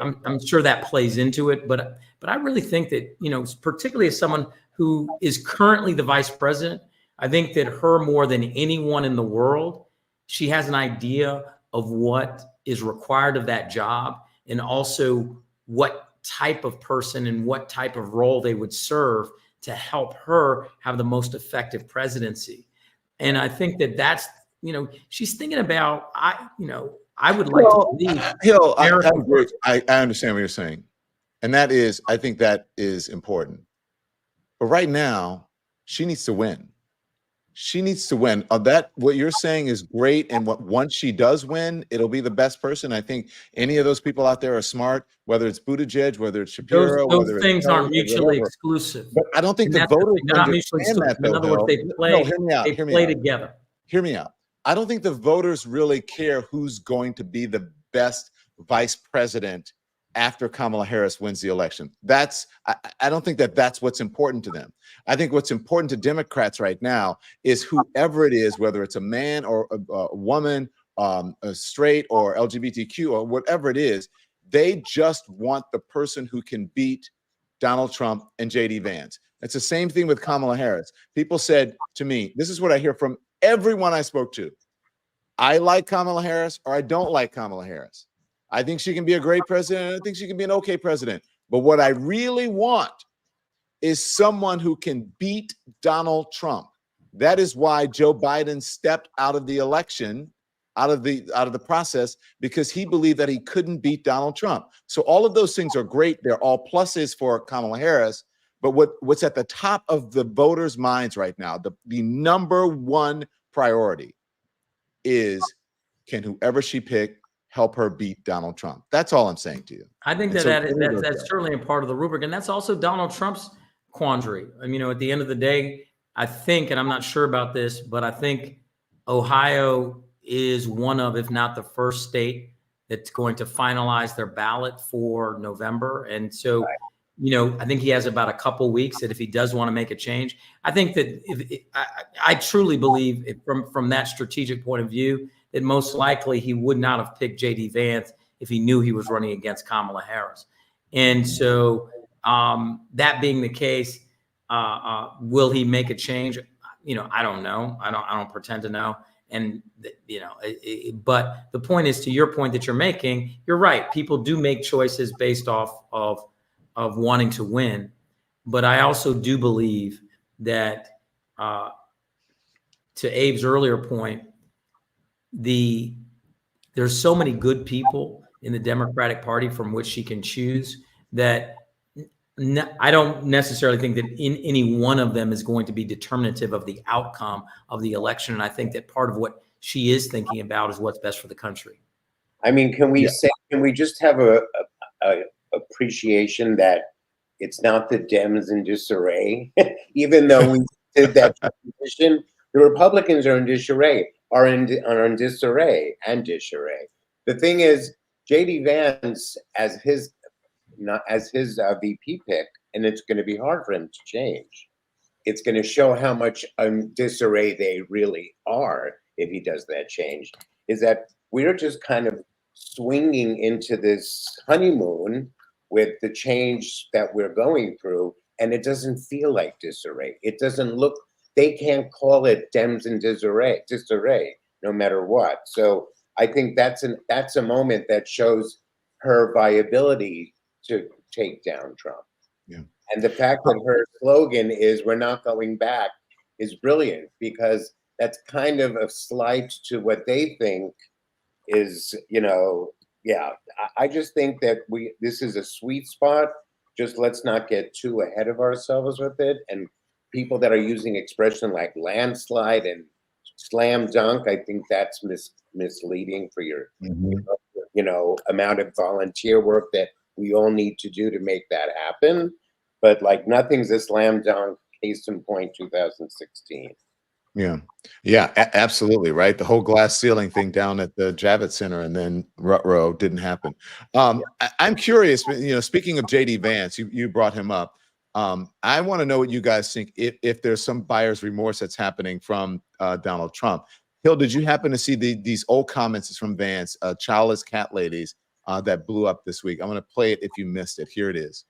Right. I'm sure that plays into it, but I really think that, particularly as someone who is currently the vice president, I think that her more than anyone in the world, she has an idea of what is required of that job and also what type of person and what type of role they would serve to help her have the most effective presidency. And I think that that's, she's thinking about, I would like to believe. Hill, I understand what you're saying. And that is, I think that is important. But right now, she needs to win. She needs to win. What you're saying is great. And once she does win, it'll be the best person. I think any of those people out there are smart, whether it's Buttigieg, whether it's Shapiro, those things aren't mutually exclusive. But I don't think the voters understand that, though. In other words, they play together. Hear me out. I don't think the voters really care who's going to be the best vice president after Kamala Harris wins the election. I don't think that's what's important to them. I think what's important to Democrats right now is whoever it is, whether it's a man or a woman, a straight or LGBTQ or whatever it is, they just want the person who can beat Donald Trump and JD Vance. It's the same thing with Kamala Harris. People said to me, this is what I hear from everyone I spoke to. I like Kamala Harris or I don't like Kamala Harris. I think she can be a great president. And I think she can be an okay president. But what I really want is someone who can beat Donald Trump. That is why Joe Biden stepped out of the election, out of the process, because he believed that he couldn't beat Donald Trump. So all of those things are great. They're all pluses for Kamala Harris. But what's at the top of the voters' minds right now, the number one priority is, can whoever she picked help her beat Donald Trump? That's all I'm saying to you. I think that's certainly a part of the rubric. And that's also Donald Trump's quandary. I mean, at the end of the day, I think, and I'm not sure about this, but I think Ohio is one of, if not the first state that's going to finalize their ballot for November. And so, I think he has about a couple weeks that if he does want to make a change, I think that I truly believe from that strategic point of view, that most likely he would not have picked JD Vance if he knew he was running against Kamala Harris. And so that being the case, will he make a change? I don't know. I don't pretend to know. And, but the point is, to your point that you're making, you're right. People do make choices based off of wanting to win. But I also do believe that, to Abe's earlier point, there's so many good people in the Democratic Party from which she can choose that I don't necessarily think that any one of them is going to be determinative of the outcome of the election. And I think that part of what she is thinking about is what's best for the country. I mean, can we just have a appreciation that it's not the Dems in disarray, even though we did that transition, the Republicans are in disarray. Are in disarray and disarray. The thing is, JD Vance, as his not as his VP pick, and it's going to be hard for him to change. It's going to show how much disarray they really are if he does that change. Is that we're just kind of swinging into this honeymoon with the change that we're going through, and it doesn't feel like disarray. It doesn't look. They can't call it Dems and disarray, no matter what. So I think that's a moment that shows her viability to take down Trump. Yeah. And the fact that her slogan is "We're not going back" is brilliant, because that's kind of a slight to what they think is, yeah. I just think that this is a sweet spot. Just let's not get too ahead of ourselves with it. And people that are using expression like landslide and slam dunk, I think that's misleading for your, amount of volunteer work that we all need to do to make that happen. But like nothing's a slam dunk. Case in point, 2016. Yeah, absolutely, right. The whole glass ceiling thing down at the Javits Center, and then Rutrow didn't happen. I'm curious, speaking of JD Vance, you brought him up. I want to know what you guys think, if there's some buyer's remorse that's happening from Donald Trump. Hill, did you happen to see these old comments from Vance, childless cat ladies, that blew up this week? I'm going to play it if you missed it. Here it is.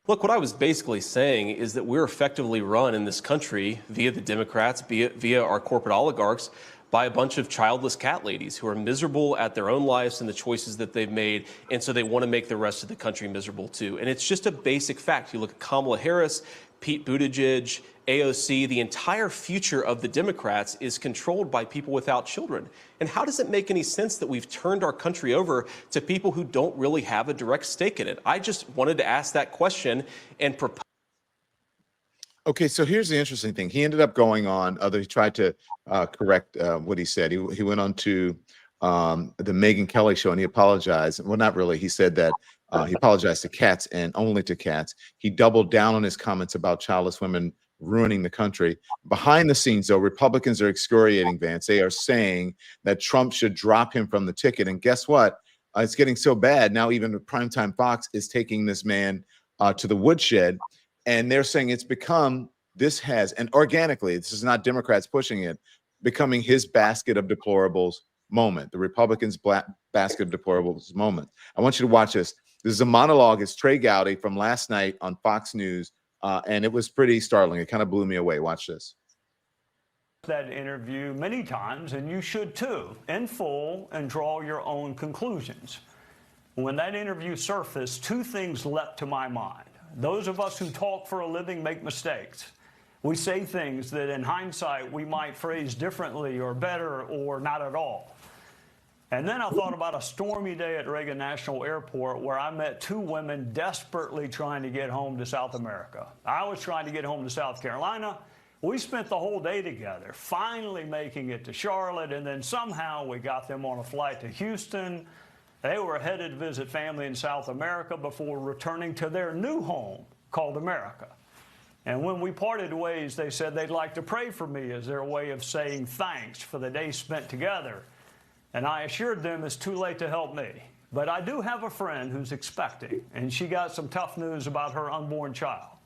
Look, what I was basically saying is that we're effectively run in this country via the Democrats, via our corporate oligarchs, by a bunch of childless cat ladies who are miserable at their own lives and the choices that they've made, and so they want to make the rest of the country miserable too. And it's just a basic fact. You look at Kamala Harris, Pete Buttigieg, AOC, the entire future of the Democrats is controlled by people without children. And how does it make any sense that we've turned our country over to people who don't really have a direct stake in it? I just wanted to ask that question and propose. Okay, so here's the interesting thing. He ended up going on, he tried to correct what he said. He went on to the Megyn Kelly show, and he apologized. Well, not really. He said that he apologized to cats and only to cats. He doubled down on his comments about childless women ruining the country. Behind the scenes, though, Republicans are excoriating Vance. They are saying that Trump should drop him from the ticket. And guess what? It's getting so bad now. Even primetime Fox is taking this man to the woodshed. And they're saying it's become, and organically, this is not Democrats pushing it, becoming his basket of deplorables moment, the Republicans' basket of deplorables moment. I want you to watch this. This is a monologue. It's Trey Gowdy from last night on Fox News, and it was pretty startling. It kind of blew me away. Watch this. That interview many times, and you should too, in full, and draw your own conclusions. When that interview surfaced, two things leapt to my mind. Those of us who talk for a living make mistakes. We say things that in hindsight we might phrase differently or better or not at all. And then I thought about a stormy day at Reagan National Airport where I met two women desperately trying to get home to South America. I was trying to get home to South Carolina. We spent the whole day together, finally making it to Charlotte, and then somehow we got them on a flight to Houston. They were headed to visit family in South America before returning to their new home called America. And when we parted ways, they said they'd like to pray for me as their way of saying thanks for the day spent together. And I assured them it's too late to help me. But I do have a friend who's expecting, and she got some tough news about her unborn child.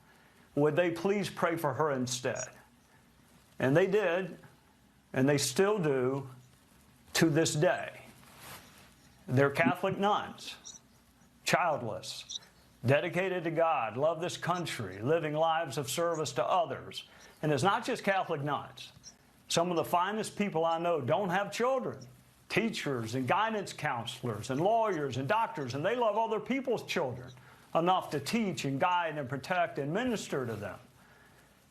Would they please pray for her instead? And they did, and they still do to this day. They're Catholic nuns, childless, dedicated to God, love this country, living lives of service to others. And it's not just Catholic nuns. Some of the finest people I know don't have children. Teachers and guidance counselors and lawyers and doctors, and they love other people's children enough to teach and guide and protect and minister to them.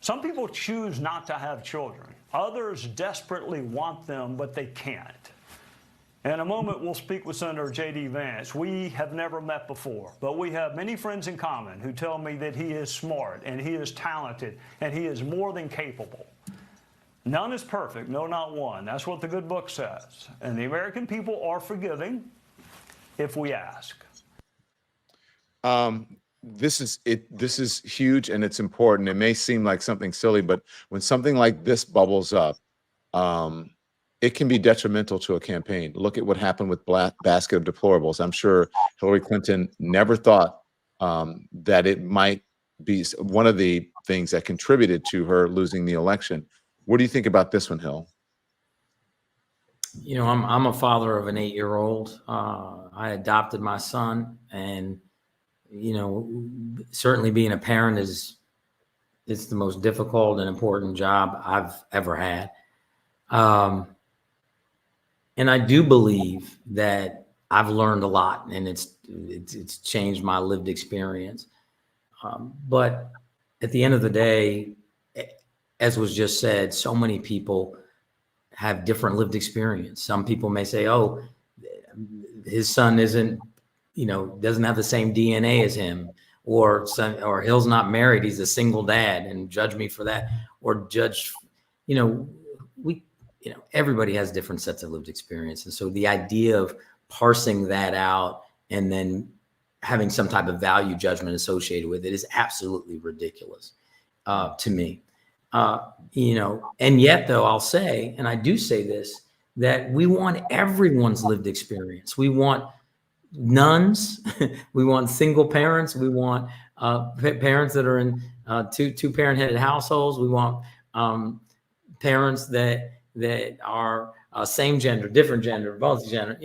Some people choose not to have children. Others desperately want them, but they can't. In a moment, we'll speak with Senator JD Vance. We have never met before, but we have many friends in common who tell me that he is smart and he is talented and he is more than capable. None is perfect, no, not one. That's what the good book says. And the American people are forgiving if we ask. This is huge and it's important. It may seem like something silly, but when something like this bubbles up, it can be detrimental to a campaign. Look at what happened with basket of deplorables. I'm sure Hillary Clinton never thought that it might be one of the things that contributed to her losing the election. What do you think about this one, Hill? You know, I'm a father of an 8-year-old. I adopted my son, and you know, certainly being a parent it's the most difficult and important job I've ever had. And I do believe that I've learned a lot, and it's changed my lived experience. But at the end of the day, as was just said, so many people have different lived experience. Some people may say, oh, his son isn't, you know, doesn't have the same DNA as him, or Hill's not married, he's a single dad, and judge me for that, or judge, you know, everybody has different sets of lived experience. And so the idea of parsing that out and then having some type of value judgment associated with it is absolutely ridiculous to me. You know, and yet though, I'll say, and I do say this, that we want everyone's lived experience. We want nuns, we want single parents, we want parents that are in two parent headed households. We want parents that are same gender, different gender, both gender.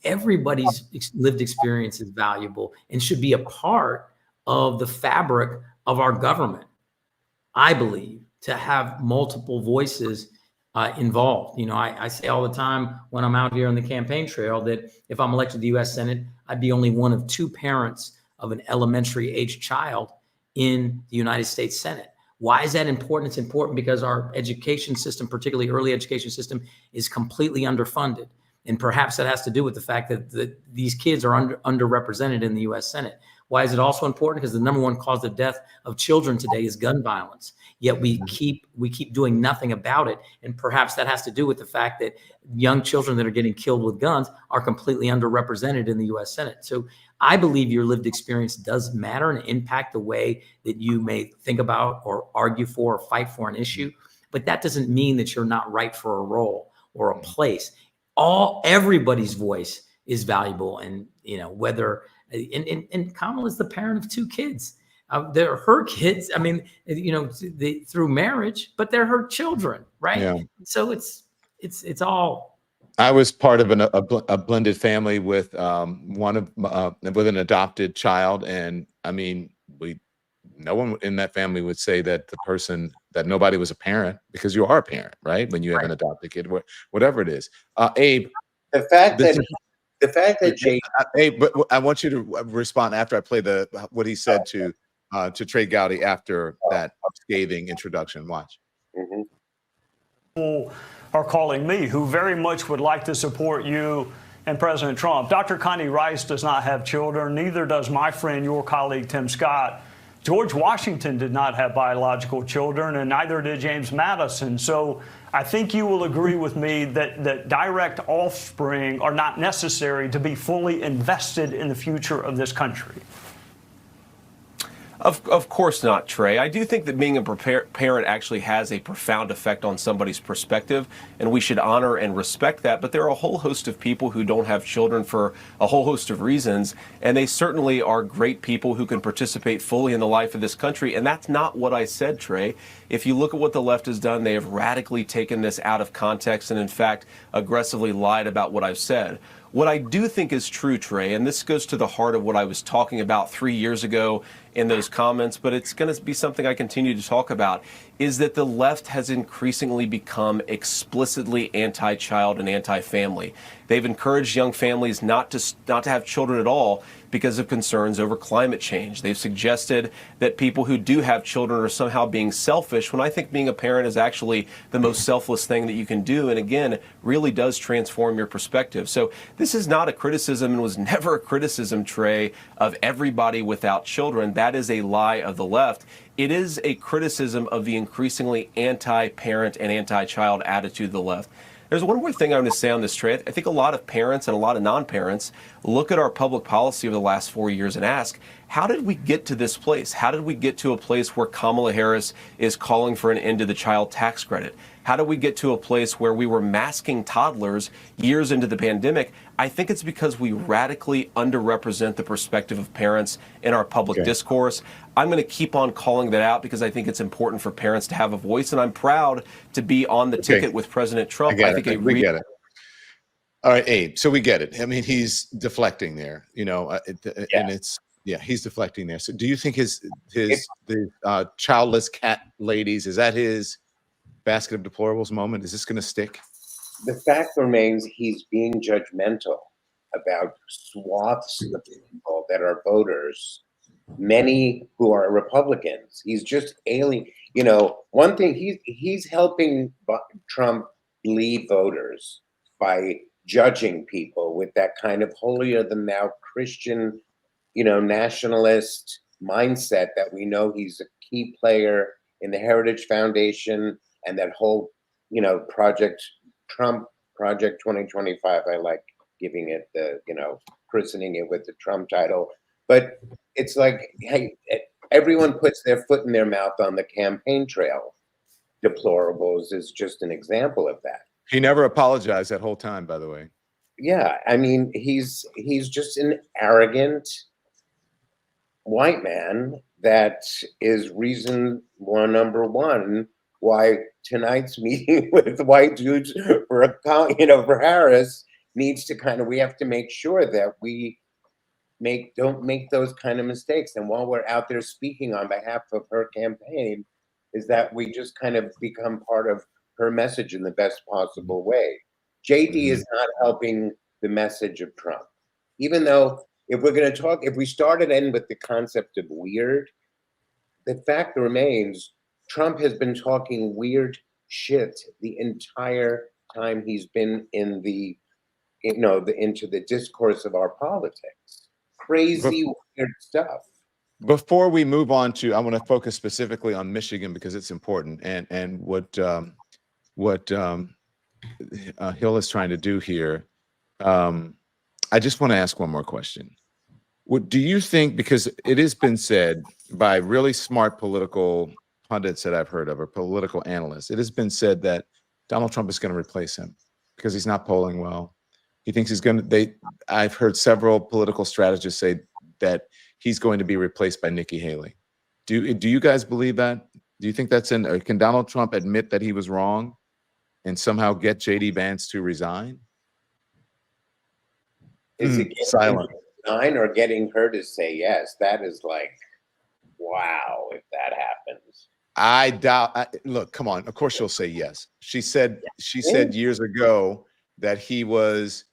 Everybody's lived experience is valuable and should be a part of the fabric of our government. I believe to have multiple voices involved. You know, I say all the time when I'm out here on the campaign trail that if I'm elected to the U.S. Senate, I'd be only one of 2 parents of an elementary age child in the United States Senate. Why is that important? It's important because our education system, particularly early education system, is completely underfunded. And perhaps that has to do with the fact that these kids are underrepresented in the U.S. Senate. Why is it also important? Because the number one cause of death of children today is gun violence. Yet we keep doing nothing about it. And perhaps that has to do with the fact that young children that are getting killed with guns are completely underrepresented in the U.S. Senate. So I believe your lived experience does matter and impact the way that you may think about or argue for or fight for an issue. But that doesn't mean that you're not right for a role or a place. Everybody's voice is valuable. And, you know, whether, and Kamala's the parent of 2 kids. They're her kids. I mean, you know, through marriage, but they're her children, right? Yeah. So it's all. I was part of a blended family with with an adopted child, and I mean, no one in that family would say that that nobody was a parent, because you are a parent, right? When you have an adopted kid, whatever it is. Abe, the fact that Jay, Abe, but I want you to respond after I play what he said to Trey Gowdy after that scathing introduction. Watch. People are calling me who very much would like to support you and President Trump. Dr. Connie Rice does not have children. Neither does my friend, your colleague, Tim Scott. George Washington did not have biological children, and neither did James Madison. So I think you will agree with me that direct offspring are not necessary to be fully invested in the future of this country. Of course not, Trey. I do think that being a parent actually has a profound effect on somebody's perspective, and we should honor and respect that. But there are a whole host of people who don't have children for a whole host of reasons, and they certainly are great people who can participate fully in the life of this country. And that's not what I said, Trey. If you look at what the left has done, they have radically taken this out of context and, in fact, aggressively lied about what I've said. What I do think is true, Trey, and this goes to the heart of what I was talking about 3 years ago in those comments, but it's going to be something I continue to talk about, is that the left has increasingly become explicitly anti-child and anti-family. They've encouraged young families not to have children at all because of concerns over climate change. They've suggested that people who do have children are somehow being selfish, when I think being a parent is actually the most selfless thing that you can do, and again, really does transform your perspective. So this is not a criticism, and was never a criticism, Trey, of everybody without children. That is a lie of the left. It is a criticism of the increasingly anti-parent and anti-child attitude of the left. There's one more thing I'm going to say on this, Trey. I think a lot of parents and a lot of non-parents look at our public policy over the last 4 years and ask, how did we get to this place? How did we get to a place where Kamala Harris is calling for an end to the child tax credit? How do we get to a place where we were masking toddlers years into the pandemic? I think it's because we radically underrepresent the perspective of parents in our public discourse. I'm going to keep on calling that out because I think it's important for parents to have a voice, and I'm proud to be on the ticket with President Trump. I think we get it. All right, Abe. So we get it. I mean, he's deflecting there, you know, and it's he's deflecting there. So do you think the childless cat ladies, is that his basket of deplorables moment? Is this going to stick? The fact remains he's being judgmental about swaths of people that are voters, many who are Republicans. He's just alien. You know, one thing, he's helping Trump lead voters by judging people with that kind of holier than thou Christian, you know, nationalist mindset that we know he's a key player in the Heritage Foundation and that whole, you know, Project 2025. I like giving it the, you know, christening it with the Trump title. But it's like, hey, everyone puts their foot in their mouth on the campaign trail. Deplorables is just an example of that. He never apologized that whole time, by the way. Yeah, I mean, he's just an arrogant white man. That is reason number one why tonight's meeting with white dudes for for Harris needs to we have to make sure that we don't make those kind of mistakes. And while we're out there speaking on behalf of her campaign, is that we just kind of become part of her message in the best possible way. JD is not helping the message of Trump. Even though if we start and end with the concept of weird, the fact remains Trump has been talking weird shit the entire time he's been in into the discourse of our politics. Crazy weird stuff. Before we move on to, I want to focus specifically on Michigan because it's important, and what Hill is trying to do here. I just want to ask one more question. What do you think? Because it has been said by really smart political pundits that I've heard of, or political analysts, it has been said that Donald Trump is going to replace him because he's not polling well. He thinks he's going to. I've heard several political strategists say that he's going to be replaced by Nikki Haley. Do you guys believe that? Do you think that's can Donald Trump admit that he was wrong and somehow get JD Vance to resign? Is it silent resign or getting her to say yes? That is like, wow, if that happens. I doubt. Look, come on. Of course she'll say yes. She said years ago that he was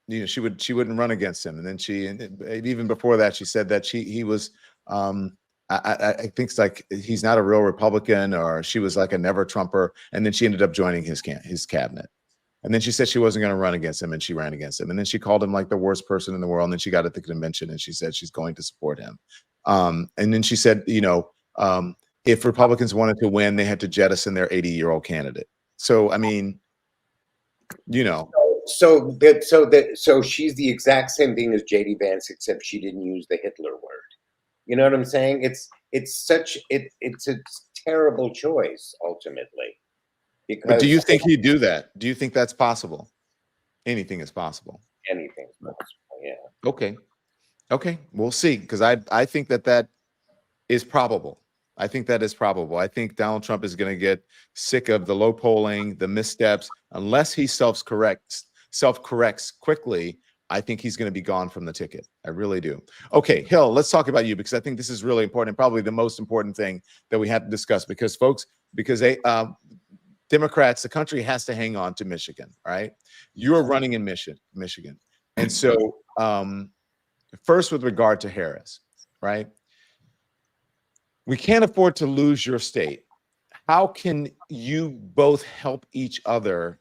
she wouldn't run against him, and then even before that she said that he was I think it's like he's not a real Republican, or she was like a never Trumper, and then she ended up joining his cabinet. And then she said she wasn't going to run against him, and she ran against him. And then she called him like the worst person in the world. And then she got at the convention and she said she's going to support him. And then she said, if Republicans wanted to win, they had to jettison their 80-year-old candidate. So, I mean, So she's the exact same thing as JD Vance, except she didn't use the Hitler word. You know what I'm saying? It's a terrible choice ultimately. But do you think he'd do that? Do you think that's possible? Anything is possible. Anything's possible, yeah. Okay. We'll see. Because I think that is probable. I think that is probable. I think Donald Trump is going to get sick of the low polling, the missteps. Unless he self-corrects quickly, I think he's going to be gone from the ticket. I really do. Okay, Hill, let's talk about you, because I think this is really important, probably the most important thing that we have to discuss, because Democrats, the country has to hang on to Michigan, right? You're running in Michigan. And so first, with regard to Harris, right? We can't afford to lose your state. How can you both help each other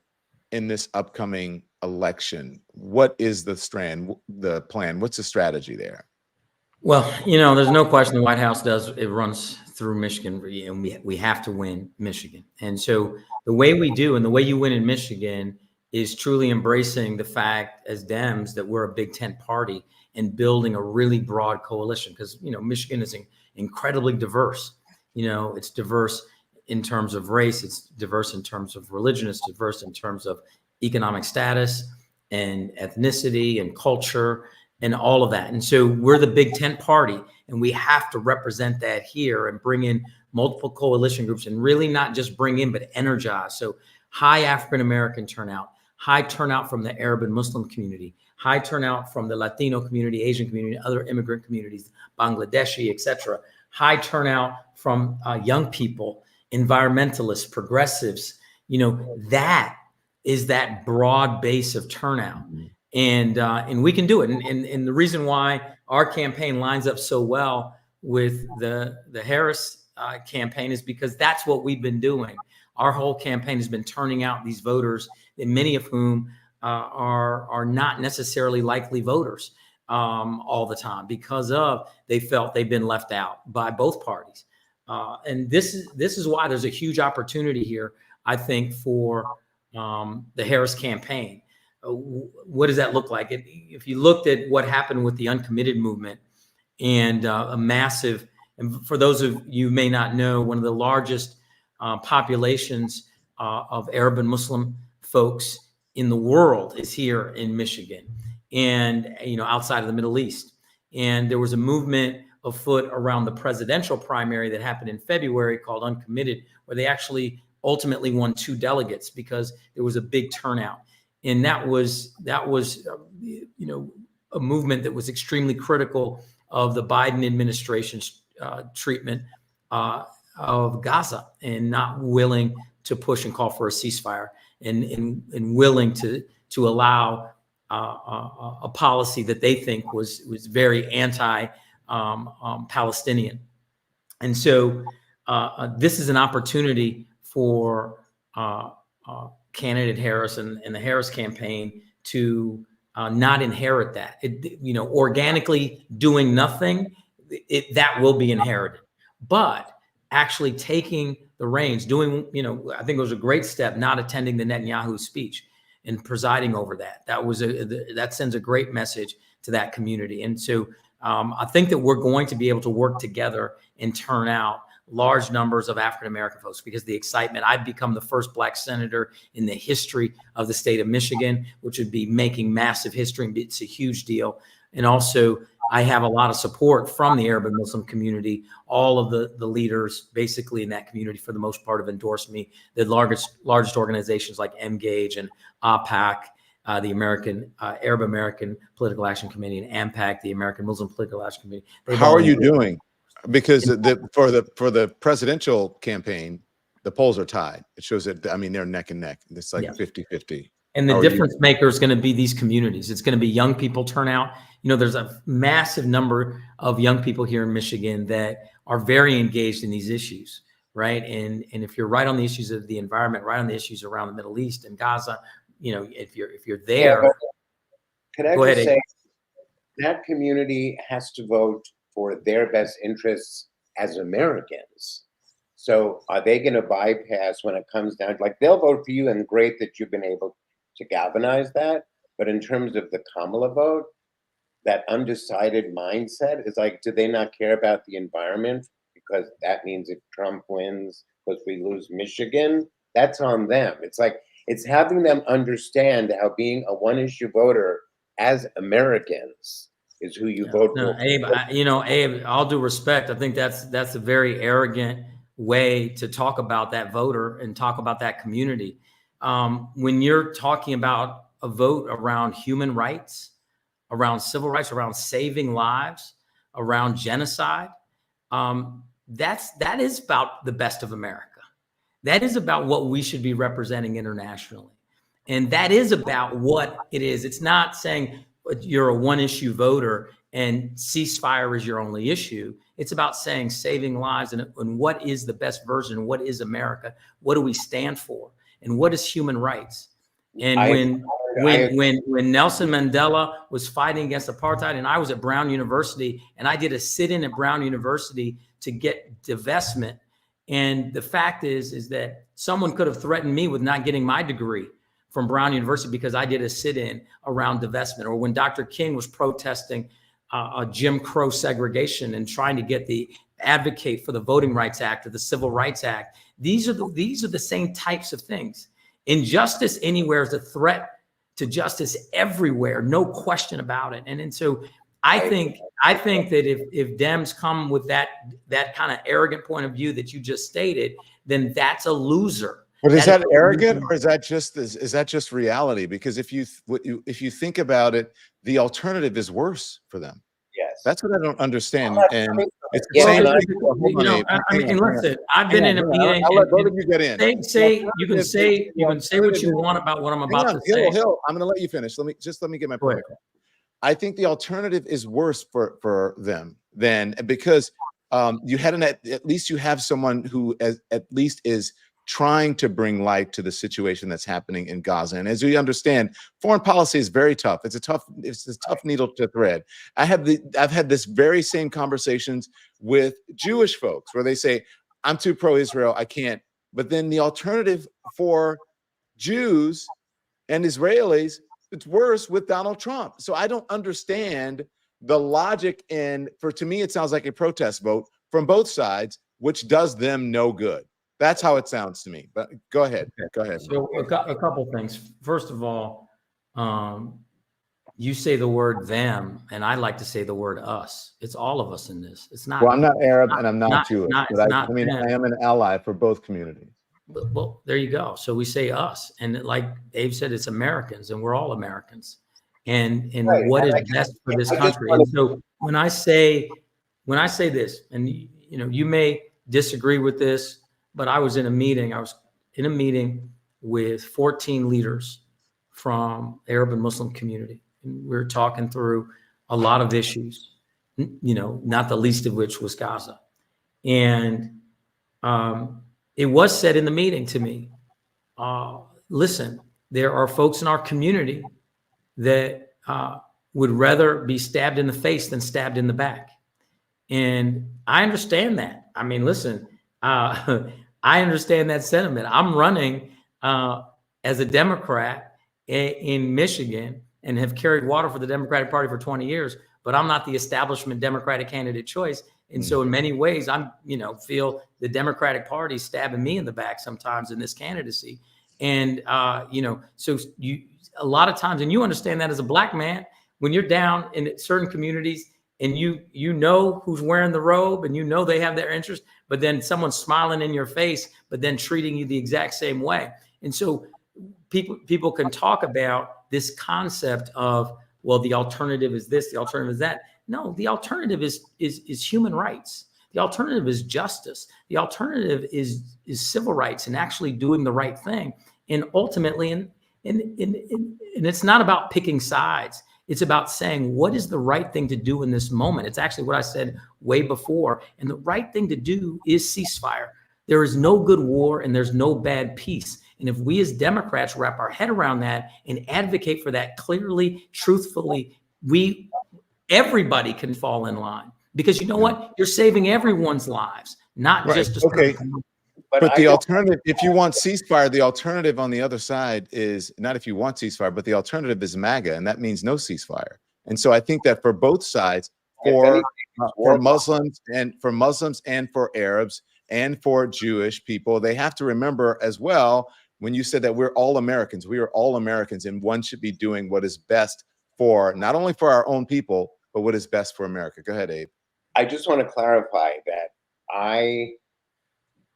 in this upcoming election? What is the plan? What's the strategy there? Well, there's no question the White House runs through Michigan, and we have to win Michigan. And so the way we do, and the way you win in Michigan, is truly embracing the fact as Dems that we're a Big Tent party and building a really broad coalition, because Michigan is incredibly diverse. It's diverse in terms of race, it's diverse in terms of religion, it's diverse in terms of economic status and ethnicity and culture and all of that. And so we're the big tent party, and we have to represent that here and bring in multiple coalition groups, and really not just bring in, but energize. So high African-American turnout, high turnout from the Arab and Muslim community, high turnout from the Latino community, Asian community, other immigrant communities, Bangladeshi, et cetera. High turnout from young people, environmentalists, progressives. That is that broad base of turnout. And we can do it. And the reason why our campaign lines up so well with the Harris campaign is because that's what we've been doing. Our whole campaign has been turning out these voters, and many of whom are not necessarily likely voters all the time, because they felt they've been left out by both parties. And this is why there's a huge opportunity here, I think, for the Harris campaign. What does that look like? If you looked at what happened with the uncommitted movement and a massive, and for those of you who may not know, one of the largest populations of Arab and Muslim folks in the world is here in Michigan, and outside of the Middle East. And there was a movement afoot around the presidential primary that happened in February called Uncommitted, where they actually ultimately won 2 delegates because there was a big turnout. And that was a movement that was extremely critical of the Biden administration's treatment of Gaza, and not willing to push and call for a ceasefire, and willing to allow a policy that they think was very anti-Palestinian. And so this is an opportunity for candidate Harris and the Harris campaign to not inherit that. Organically doing nothing, that will be inherited. But actually taking the reins, doing, I think it was a great step, not attending the Netanyahu speech and presiding over that. That sends a great message to that community. And so I think that we're going to be able to work together and turn out large numbers of African-American folks, because the excitement, I've become the first Black senator in the history of the state of Michigan, which would be making massive history, and it's a huge deal. And also, I have a lot of support from the Arab and Muslim community. All of the leaders basically in that community, for the most part, have endorsed me. The largest organizations like Engage and APAC, the American Arab American Political Action Committee, and AMPAC, the American Muslim Political Action Committee. How are you doing? Because for the presidential campaign, the polls are tied. It shows that, they're neck and neck. It's like 50-50. And the difference maker is going to be these communities. It's going to be young people turnout. There's a massive number of young people here in Michigan that are very engaged in these issues, right? And if you're right on the issues of the environment, right on the issues around the Middle East and Gaza, if you're there. Can I just say, that community has to vote for their best interests as Americans. So are they going to bypass when it comes down, like, they'll vote for you, and great that you've been able to galvanize that. But in terms of the Kamala vote, that undecided mindset is like, do they not care about the environment? Because that means if Trump wins, because we lose Michigan, that's on them. It's like, it's having them understand how being a one-issue voter as Americans is who you vote for. Abe, Abe, all due respect, I think that's a very arrogant way to talk about that voter and talk about that community. When you're talking about a vote around human rights, around civil rights, around saving lives, around genocide, that is about the best of America. That is about what we should be representing internationally. And that is about what it is. It's not saying you're a one-issue voter and ceasefire is your only issue. It's about saying saving lives and what is the best version, what is America, what do we stand for, and what is human rights. And when Nelson Mandela was fighting against apartheid, and I was at Brown University, and I did a sit-in at Brown University to get divestment. And the fact is that someone could have threatened me with not getting my degree from Brown University because I did a sit-in around divestment. Or when Dr. King was protesting Jim Crow segregation and trying to advocate for the Voting Rights Act or the Civil Rights Act, These are the same types of things. Injustice anywhere is a threat to justice everywhere, no question about it. And so I think that if Dems come with that kind of arrogant point of view that you just stated, then that's a loser. But is that arrogant, or is that just reality? Because if you think about it, the alternative is worse for them. Yes, that's what I don't understand. And it's the Well, same thing. I mean, listen, I've been in a meeting. I'll let both of you get in. You can say what you want about what I'm about to say. Hill, I'm going to let you finish. Let me get my point. I think the alternative is worse for them because you had at least you have someone who at least is trying to bring light to the situation that's happening in Gaza. And as we understand, foreign policy is very tough. It's a tough needle to thread. I've had this very same conversations with Jewish folks where they say, I'm too pro-Israel, I can't. But then the alternative for Jews and Israelis, it's worse with Donald Trump. So I don't understand the logic to me, it sounds like a protest vote from both sides, which does them no good. That's how it sounds to me. But go ahead. Go ahead. So a couple things. First of all, you say the word them, and I like to say the word us. It's all of us in this. It's not. Well, I'm not Arab and I'm not Jewish, but I mean, them. I am an ally for both communities. Well, there you go. So we say us, and like Abe said, it's Americans, and we're all Americans. And right. What is best for this country? And so when I say this, and you may disagree with this, but I was in a meeting with 14 leaders from Arab and Muslim community. And we were talking through a lot of issues, not the least of which was Gaza. And it was said in the meeting to me, listen, there are folks in our community that would rather be stabbed in the face than stabbed in the back. And I understand that. I mean, listen, I understand that sentiment. I'm running as a Democrat in Michigan and have carried water for the Democratic Party for 20 years, but I'm not the establishment Democratic candidate choice. And so in many ways, I'm, feel the Democratic Party stabbing me in the back sometimes in this candidacy. And, so a lot of times, and you understand that as a Black man, when you're down in certain communities and you know who's wearing the robe and they have their interest, but then someone's smiling in your face, but then treating you the exact same way. And so people can talk about this concept of, well, the alternative is this, the alternative is that. No, the alternative is human rights. The alternative is justice. The alternative is civil rights and actually doing the right thing. And ultimately, and it's not about picking sides. It's about saying, what is the right thing to do in this moment? It's actually what I said way before. And the right thing to do is ceasefire. There is no good war and there's no bad peace. And if we as Democrats wrap our head around that and advocate for that clearly, truthfully, everybody can fall in line. Because you know what? You're saving everyone's lives, not just a okay. But the alternative, if you want ceasefire, the alternative on the other side is not if you want ceasefire, but the alternative is MAGA, and that means no ceasefire. And so I think that for both sides, for Muslims and for Arabs and for Jewish people, they have to remember as well, when you said that we're all Americans, we are all Americans, and one should be doing what is best for not only for our own people, but what is best for America. Go ahead, Abe. I just want to clarify that I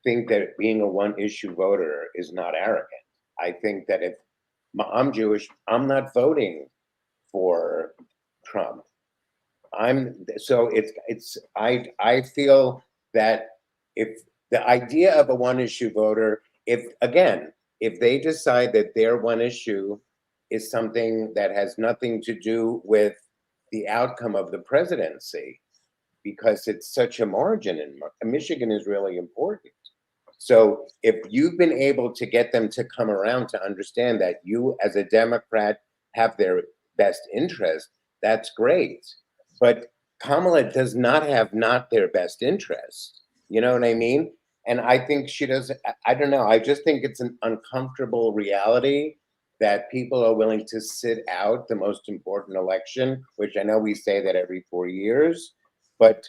think that being a one-issue voter is not arrogant. I think that if I'm Jewish, I'm not voting for Trump. I feel that if the idea of a one-issue voter, if they decide that their one issue is something that has nothing to do with the outcome of the presidency, because it's such a margin, and Michigan is really important. So if you've been able to get them to come around to understand that you as a Democrat have their best interest, that's great. But Kamala does not have their best interest. You know what I mean? And I think she does, I don't know, I just think it's an uncomfortable reality that people are willing to sit out the most important election, which I know we say that every 4 years, but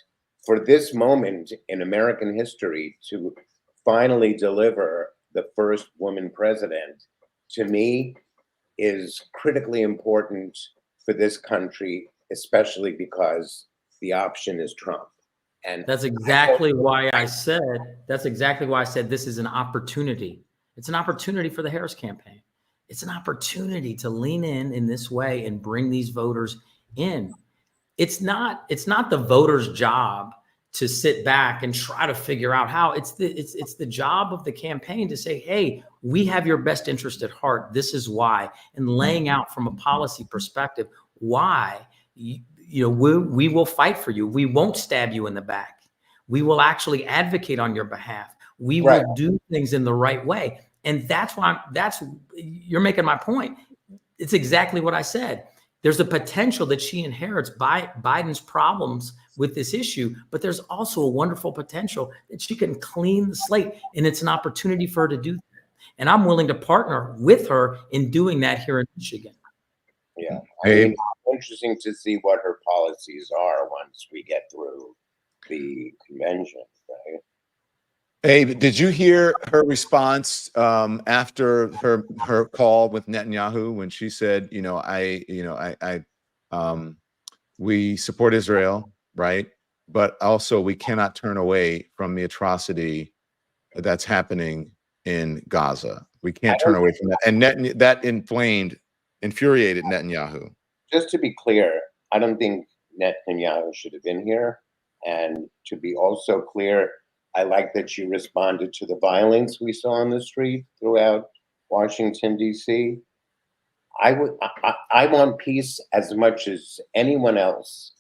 for this moment in American history finally deliver the first woman president, to me, is critically important for this country, especially because the option is Trump. And that's exactly why I said this is an opportunity. It's an opportunity for the Harris campaign. It's an opportunity to lean in this way and bring these voters in. It's not the voters' job to sit back and try to figure out how. It's the job of the campaign to say, hey, we have your best interest at heart. This is why, and laying out from a policy perspective why we will fight for you. We won't stab you in the back. We will actually advocate on your behalf. We will do things in the right way. And that's why you're making my point. It's exactly what I said. There's a potential that she inherits Biden's problems with this issue, but there's also a wonderful potential that she can clean the slate, and it's an opportunity for her to do that. And I'm willing to partner with her in doing that here in Michigan. Yeah, I mean, interesting to see what her policies are once we get through the convention, right? Abe, did you hear her response after her call with Netanyahu when she said, we support Israel, right? But also we cannot turn away from the atrocity that's happening in Gaza. We can't turn away from that. And that infuriated Netanyahu. Just to be clear, I don't think Netanyahu should have been here. And to be also clear, I like that she responded to the violence we saw on the street throughout Washington, D.C. I want peace as much as anyone else,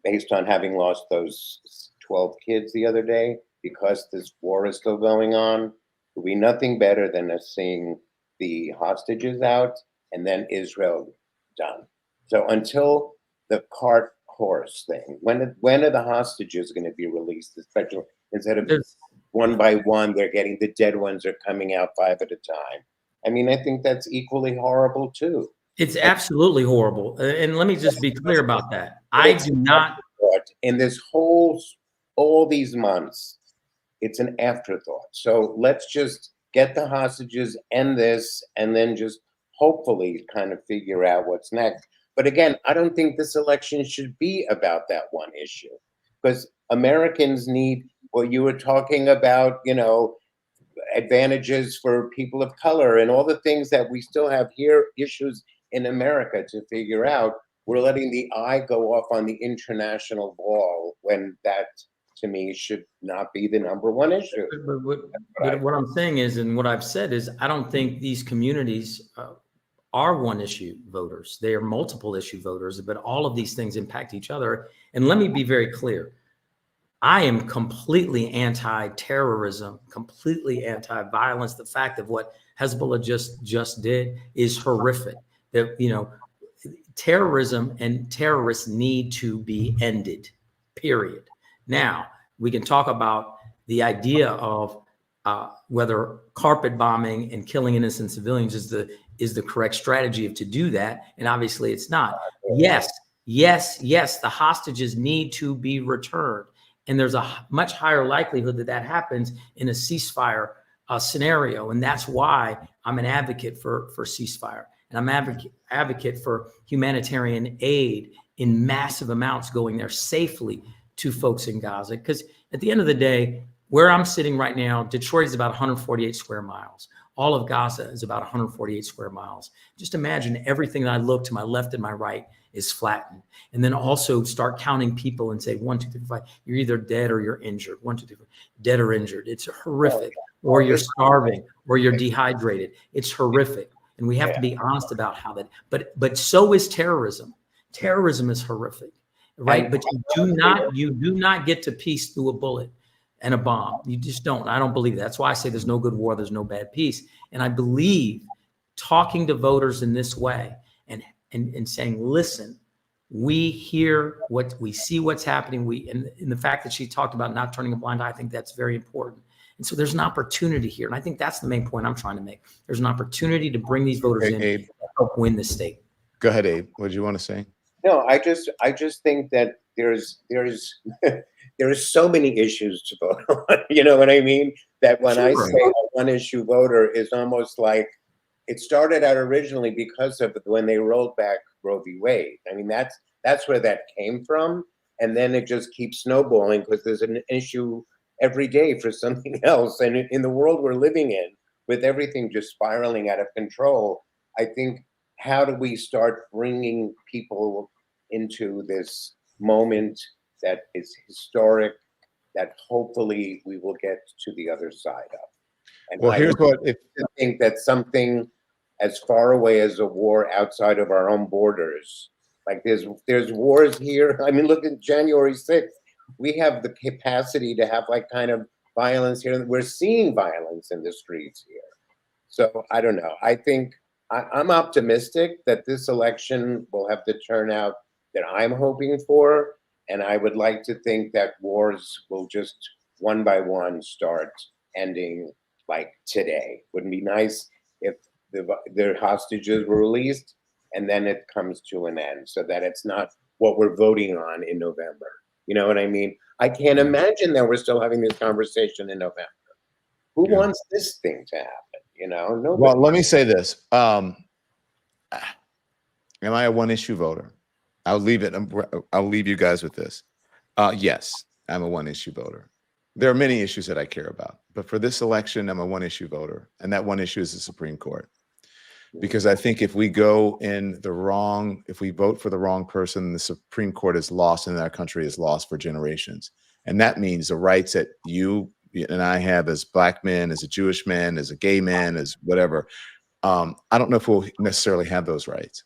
based on having lost those 12 kids the other day, because this war is still going on. It would be nothing better than us seeing the hostages out and then Israel done. So until the cart horse thing, when are the hostages going to be released, especially instead of one by one, they're getting the dead ones are coming out 5 at a time. I mean, I think that's equally horrible too. It's absolutely horrible. And let me just be clear about that. I do not. In this all these months, it's an afterthought. So let's just get the hostages, end this, and then just hopefully kind of figure out what's next. But again, I don't think this election should be about that one issue, because Americans need what you were talking about, advantages for people of color and all the things that we still have here, issues in America to figure out. We're letting the eye go off on the international ball when that, to me, should not be the number one issue. But what I'm saying is, and what I've said is, I don't think these communities are one issue voters. They are multiple issue voters, but all of these things impact each other. And let me be very clear. I am completely anti-terrorism, completely anti-violence. The fact of what Hezbollah just did is horrific. That, terrorism and terrorists need to be ended, period. Now, we can talk about the idea of whether carpet bombing and killing innocent civilians is the correct strategy to do that. And obviously it's not. Yes, the hostages need to be returned. And there's a much higher likelihood that happens in a ceasefire scenario. And that's why I'm an advocate for ceasefire. And I'm advocate for humanitarian aid in massive amounts going there safely to folks in Gaza. Because at the end of the day, where I'm sitting right now, Detroit is about 148 square miles. All of Gaza is about 148 square miles. Just imagine everything that I look to my left and my right is flattened. And then also start counting people and say 1, 2, 3, 4, 5. You're either dead or you're injured. 1, 2, 3, 4. Dead or injured. It's horrific. Or you're starving or you're dehydrated. It's horrific. And we have to be honest about how that, but so is terrorism. Terrorism is horrific, right? But you do not get to peace through a bullet and a bomb. You just don't. I don't believe that. That's why I say there's no good war, there's no bad peace. And I believe talking to voters in this way and saying, listen, we hear what we see, what's happening. And the fact that she talked about not turning a blind eye, I think that's very important. And so there's an opportunity here. And I think that's the main point I'm trying to make. There's an opportunity to bring these voters in and help win the state. Go ahead, Abe. What do you want to say? No, I just think that there's there are so many issues to vote on. You know what I mean? That when I Sure. say a one-issue voter is almost like it started out originally because of when they rolled back Roe v. Wade. I mean, that's where that came from, and then it just keeps snowballing because there's an issue every day for something else. And in the world we're living in, with everything just spiraling out of control, I think, how do we start bringing people into this moment that is historic, that hopefully we will get to the other side of? And Well, here's what I think that something as far away as a war outside of our own borders, like there's wars here. I mean, look at January 6th. We have the capacity to have like kind of violence here. We're seeing violence in the streets here. So I don't know. I think I'm optimistic that this election will have the turnout that I'm hoping for. And I would like to think that wars will just one by one start ending like today. Wouldn't be nice if the hostages were released and then it comes to an end, so that it's not what we're voting on in November. You know what I mean? I can't imagine that we're still having this conversation in November. Who wants this thing to happen? You know, nobody. Well, let me say this. Am I a one-issue voter? I'll leave you guys with this. Yes, I'm a one-issue voter. There are many issues that I care about, but for this election, I'm a one-issue voter, and that one issue is the Supreme Court. Because I think if we vote for the wrong person, the Supreme Court is lost, and our country is lost for generations. And that means the rights that you and I have as Black men, as a Jewish man, as a gay man, as whatever, I don't know if we'll necessarily have those rights.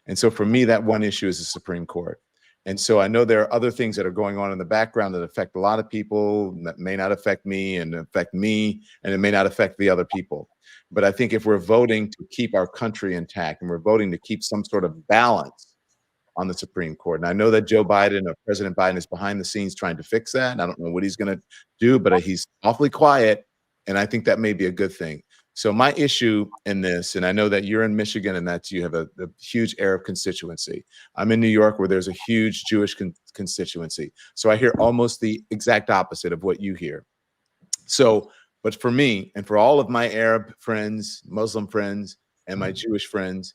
And so for me, that one issue is the Supreme Court. And so I know there are other things that are going on in the background that affect a lot of people, that may not affect me, and it may not affect the other people. But I think if we're voting to keep our country intact, and we're voting to keep some sort of balance on the Supreme Court, and I know that Joe Biden, or President Biden, is behind the scenes trying to fix that. And I don't know what he's going to do, but he's awfully quiet. And I think that may be a good thing. So my issue in this, and I know that you're in Michigan, and that you have a huge Arab constituency. I'm in New York, where there's a huge Jewish constituency. So I hear almost the exact opposite of what you hear. So, but for me, and for all of my Arab friends, Muslim friends, and my Jewish friends,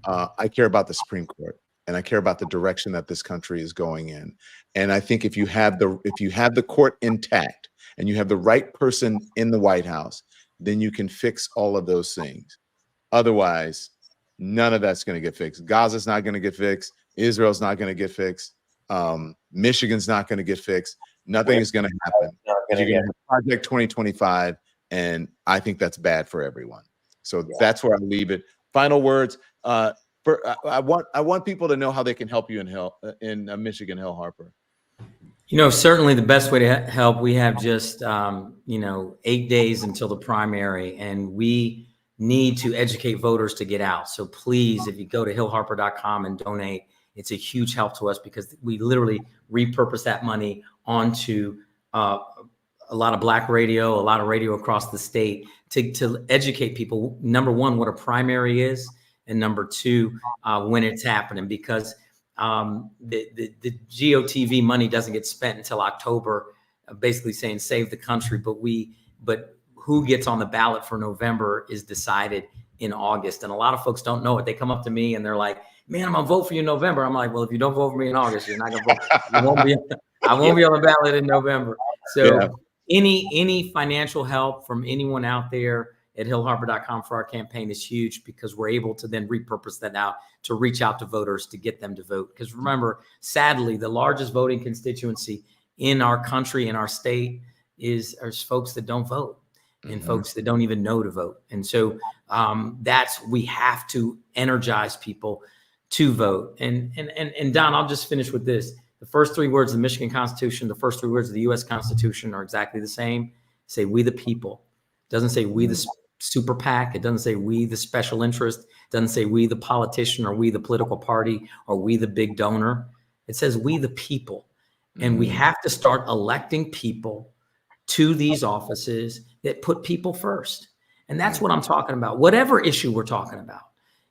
I care about the Supreme Court, and I care about the direction that this country is going in. And I think if you have the court intact, and you have the right person in the White House, then you can fix all of those things. Otherwise, none of that's going to get fixed. Gaza's not going to get fixed. Israel's not going to get fixed. Michigan's not going to get fixed. Nothing is going to happen. You're going to have Project 2025, and I think that's bad for everyone. So that's where I leave it. Final words. I want people to know how they can help you in Michigan, Hill Harper. You know, certainly the best way to help, we have just, 8 days until the primary, and we need to educate voters to get out. So please, if you go to hillharper.com and donate, it's a huge help to us, because we literally repurpose that money onto a lot of Black radio, a lot of radio across the state to educate people, number one, what a primary is, and number two, when it's happening, because the GOTV money doesn't get spent until October, basically saying save the country. But who gets on the ballot for November is decided in August. And a lot of folks don't know it. They come up to me and they're like, man, I'm gonna vote for you in November. I'm like, well, if you don't vote for me in August, you're not gonna vote. I won't be on the ballot in November. So any financial help from anyone out there at hillharper.com for our campaign is huge, because we're able to then repurpose that out to reach out to voters to get them to vote. Because remember, sadly, the largest voting constituency in our country, in our state, is folks that don't vote, and folks that don't even know to vote. And so we have to energize people to vote. And Don, I'll just finish with this. The first three words of the Michigan Constitution, the first three words of the U.S. Constitution are exactly the same. Say, we the people. It doesn't say we the super PAC. It doesn't say we the special interest. It doesn't say we the politician, or we the political party, or we the big donor. It says we the people. And we have to start electing people to these offices that put people first. And that's what I'm talking about. Whatever issue we're talking about.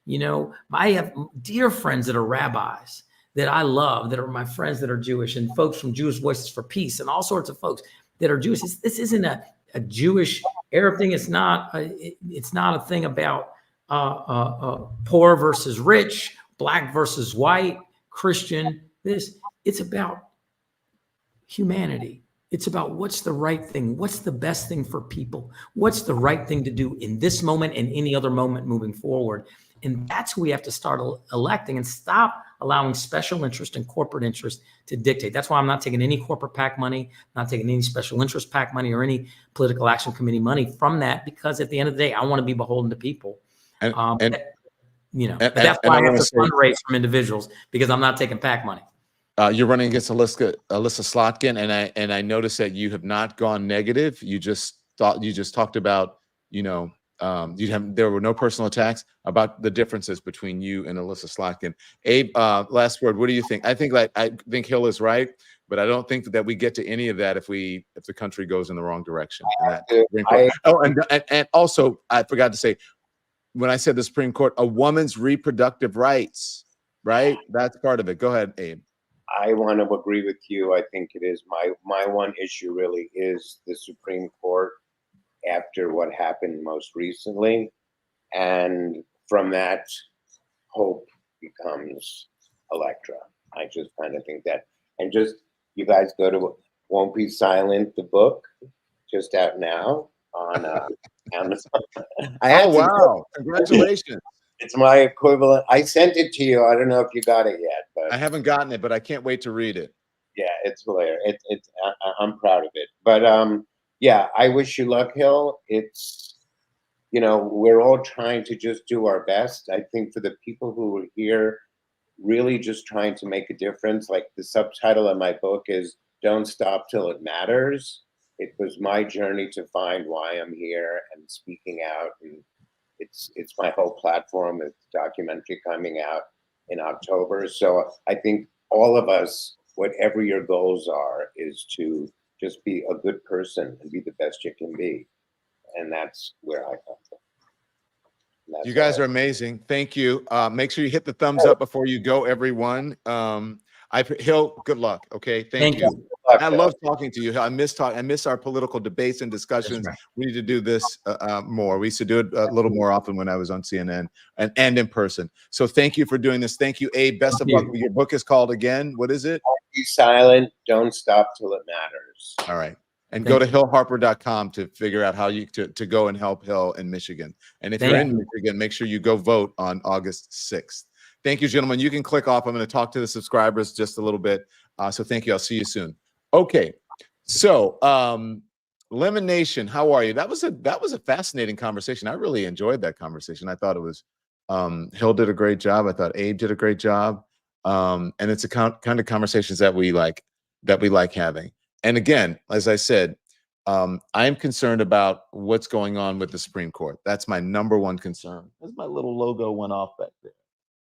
You know, I have dear friends that are rabbis that I love, that are my friends that are Jewish, and folks from Jewish Voices for Peace, and all sorts of folks that are Jewish. This isn't a Jewish Arab thing. It's not a thing about poor versus rich, black versus white, Christian. It's about humanity. It's about what's the right thing, what's the best thing for people, what's the right thing to do in this moment and any other moment moving forward. And that's who we have to start electing, and stop allowing special interest and corporate interest to dictate. That's why I'm not taking any corporate PAC money, not taking any special interest PAC money or any political action committee money from that, because at the end of the day, I want to be beholden to people. But that's why I have to fundraise from individuals, because I'm not taking PAC money. You're running against Alyssa Slotkin, and I noticed that you have not gone negative. You just talked about, there were no personal attacks, about the differences between you and Alyssa Slotkin. Abe, last word. What do you think? I think Hill is right, but I don't think that we get to any of that if the country goes in the wrong direction. And also, I forgot to say, when I said the Supreme Court, a woman's reproductive rights, right? That's part of it. Go ahead, Abe. I want to agree with you. I think it is my one issue really is the Supreme Court after what happened most recently. And from that, hope becomes Electra. I just kind of think that. And just, you guys go to Won't Be Silent, the book, just out now on Amazon. Oh, wow. Congratulations. It's my equivalent. I sent it to you. I don't know if you got it yet, but I haven't gotten it, but I can't wait to read it. Yeah, it's hilarious. I'm proud of it. But yeah, I wish you luck, Hill. It's, we're all trying to just do our best. I think for the people who are here, really just trying to make a difference. Like the subtitle of my book is "Don't Stop Till It Matters." It was my journey to find why I'm here and speaking out, and it's my whole platform. It's a documentary coming out in October. So I think all of us, whatever your goals are, is to just be a good person and be the best you can be. And that's where I come from. You guys are amazing. Thank you. Make sure you hit the thumbs up before you go, everyone. Hill, good luck. Okay. Thank you. I love talking to you. I miss our political debates and discussions. Right. We need to do this more. We used to do it a little more often when I was on CNN and in person. So thank you for doing this. Thank you, Abe. Best of luck. Your book is called again. What is it? Be silent. Don't stop till it matters. All right. And go to hillharper.com to figure out how you to go and help Hill in Michigan. And if you're in Michigan, make sure you go vote on August 6th. Thank you, gentlemen. You can click off. I'm going to talk to the subscribers just a little bit. So thank you. I'll see you soon. Okay. So Lemon Nation, how are you? That was a fascinating conversation. I really enjoyed that conversation. I thought it was Hill did a great job. I thought Abe did a great job. And it's a kind of conversations that we like having. And again, as I said, I am concerned about what's going on with the Supreme Court. That's my number one concern. As my little logo went off back there.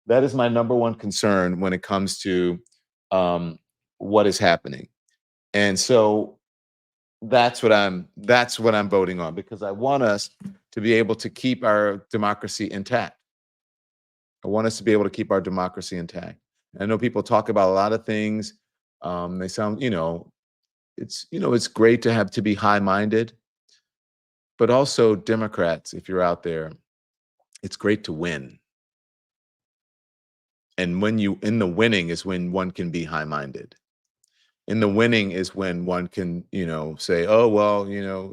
That is my number one concern when it comes to what is happening. And so that's what I'm voting on, because I want us to be able to keep our democracy intact. I want us to be able to keep our democracy intact. I know people talk about a lot of things. They sound, it's great to be high-minded, but also Democrats, if you're out there, it's great to win. And in the winning is when one can be high-minded. In the winning is when one can, say, oh, well,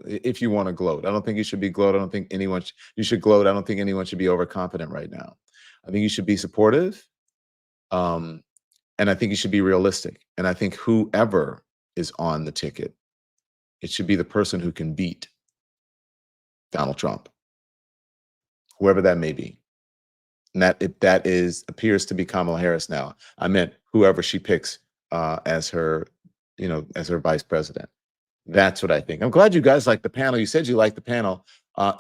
if you want to gloat. I don't think you should be gloat. I don't think you should gloat. I don't think anyone should be overconfident right now. I think you should be supportive. And I think you should be realistic. And I think whoever is on the ticket, it should be the person who can beat Donald Trump, whoever that may be. And that appears to be Kamala Harris now. I meant whoever she picks as her vice president. That's what I think. I'm glad you guys like the panel. You said you liked the panel.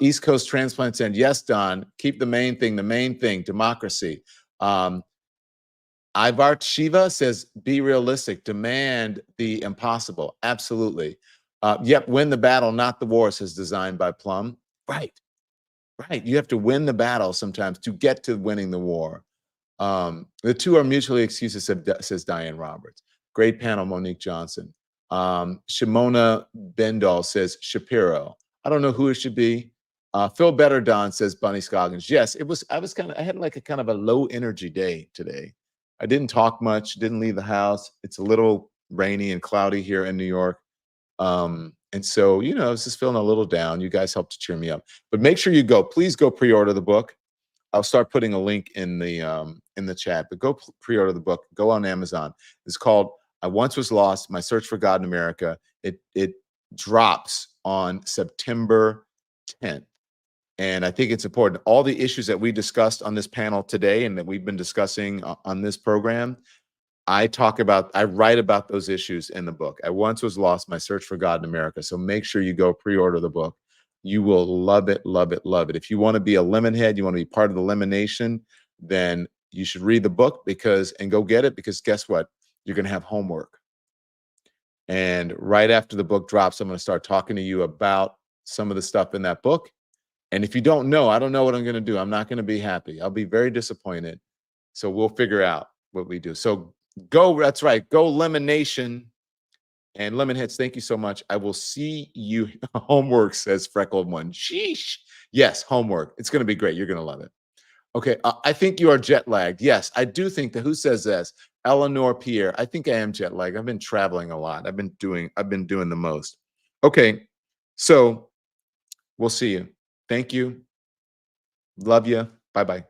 East Coast Transplant said, yes, Don, keep the main thing, democracy. Ivar Shiva says, be realistic, demand the impossible. Absolutely. Yep, win the battle, not the war, says Designed by Plum. Right. You have to win the battle sometimes to get to winning the war. The two are mutually exclusive, says Diane Roberts. Great panel, Monique Johnson. Shimona Bendall says Shapiro. I don't know who it should be. Phil Better Don says Bunny Scoggins. Yes, it was. I had like a kind of a low energy day today. I didn't talk much. Didn't leave the house. It's a little rainy and cloudy here in New York. And so, you know, I was just feeling a little down. You guys helped to cheer me up. But make sure you go. Please go pre-order the book. I'll start putting a link in the chat. But go pre-order the book. Go on Amazon. It's called "I Once Was Lost: My Search for God in America." It drops on September 10th. And I think it's important. All the issues that we discussed on this panel today and that we've been discussing on this program, I write about those issues in the book. I Once Was Lost: My Search for God in America. So make sure you go pre-order the book. You will love it, love it, love it. If you want to be a lemon head, you want to be part of the Lemon Nation, then you should read the book and go get it, because guess what? You're going to have homework. And right after the book drops, I'm going to start talking to you about some of the stuff in that book. And if you don't know, I don't know what I'm going to do. I'm not going to be happy. I'll be very disappointed. So we'll figure out what we do. So go, that's right. Go Lemon Nation. And Lemonheads, thank you so much. I will see you. Homework, says Freckled One. Sheesh. Yes, homework. It's going to be great. You're going to love it. Okay. I think you are jet lagged. Yes, I do think that. Who says this? Eleanor Pierre. I think I am jet lagged. I've been traveling a lot. I've been doing the most. Okay. So we'll see you. Thank you. Love you. Bye-bye.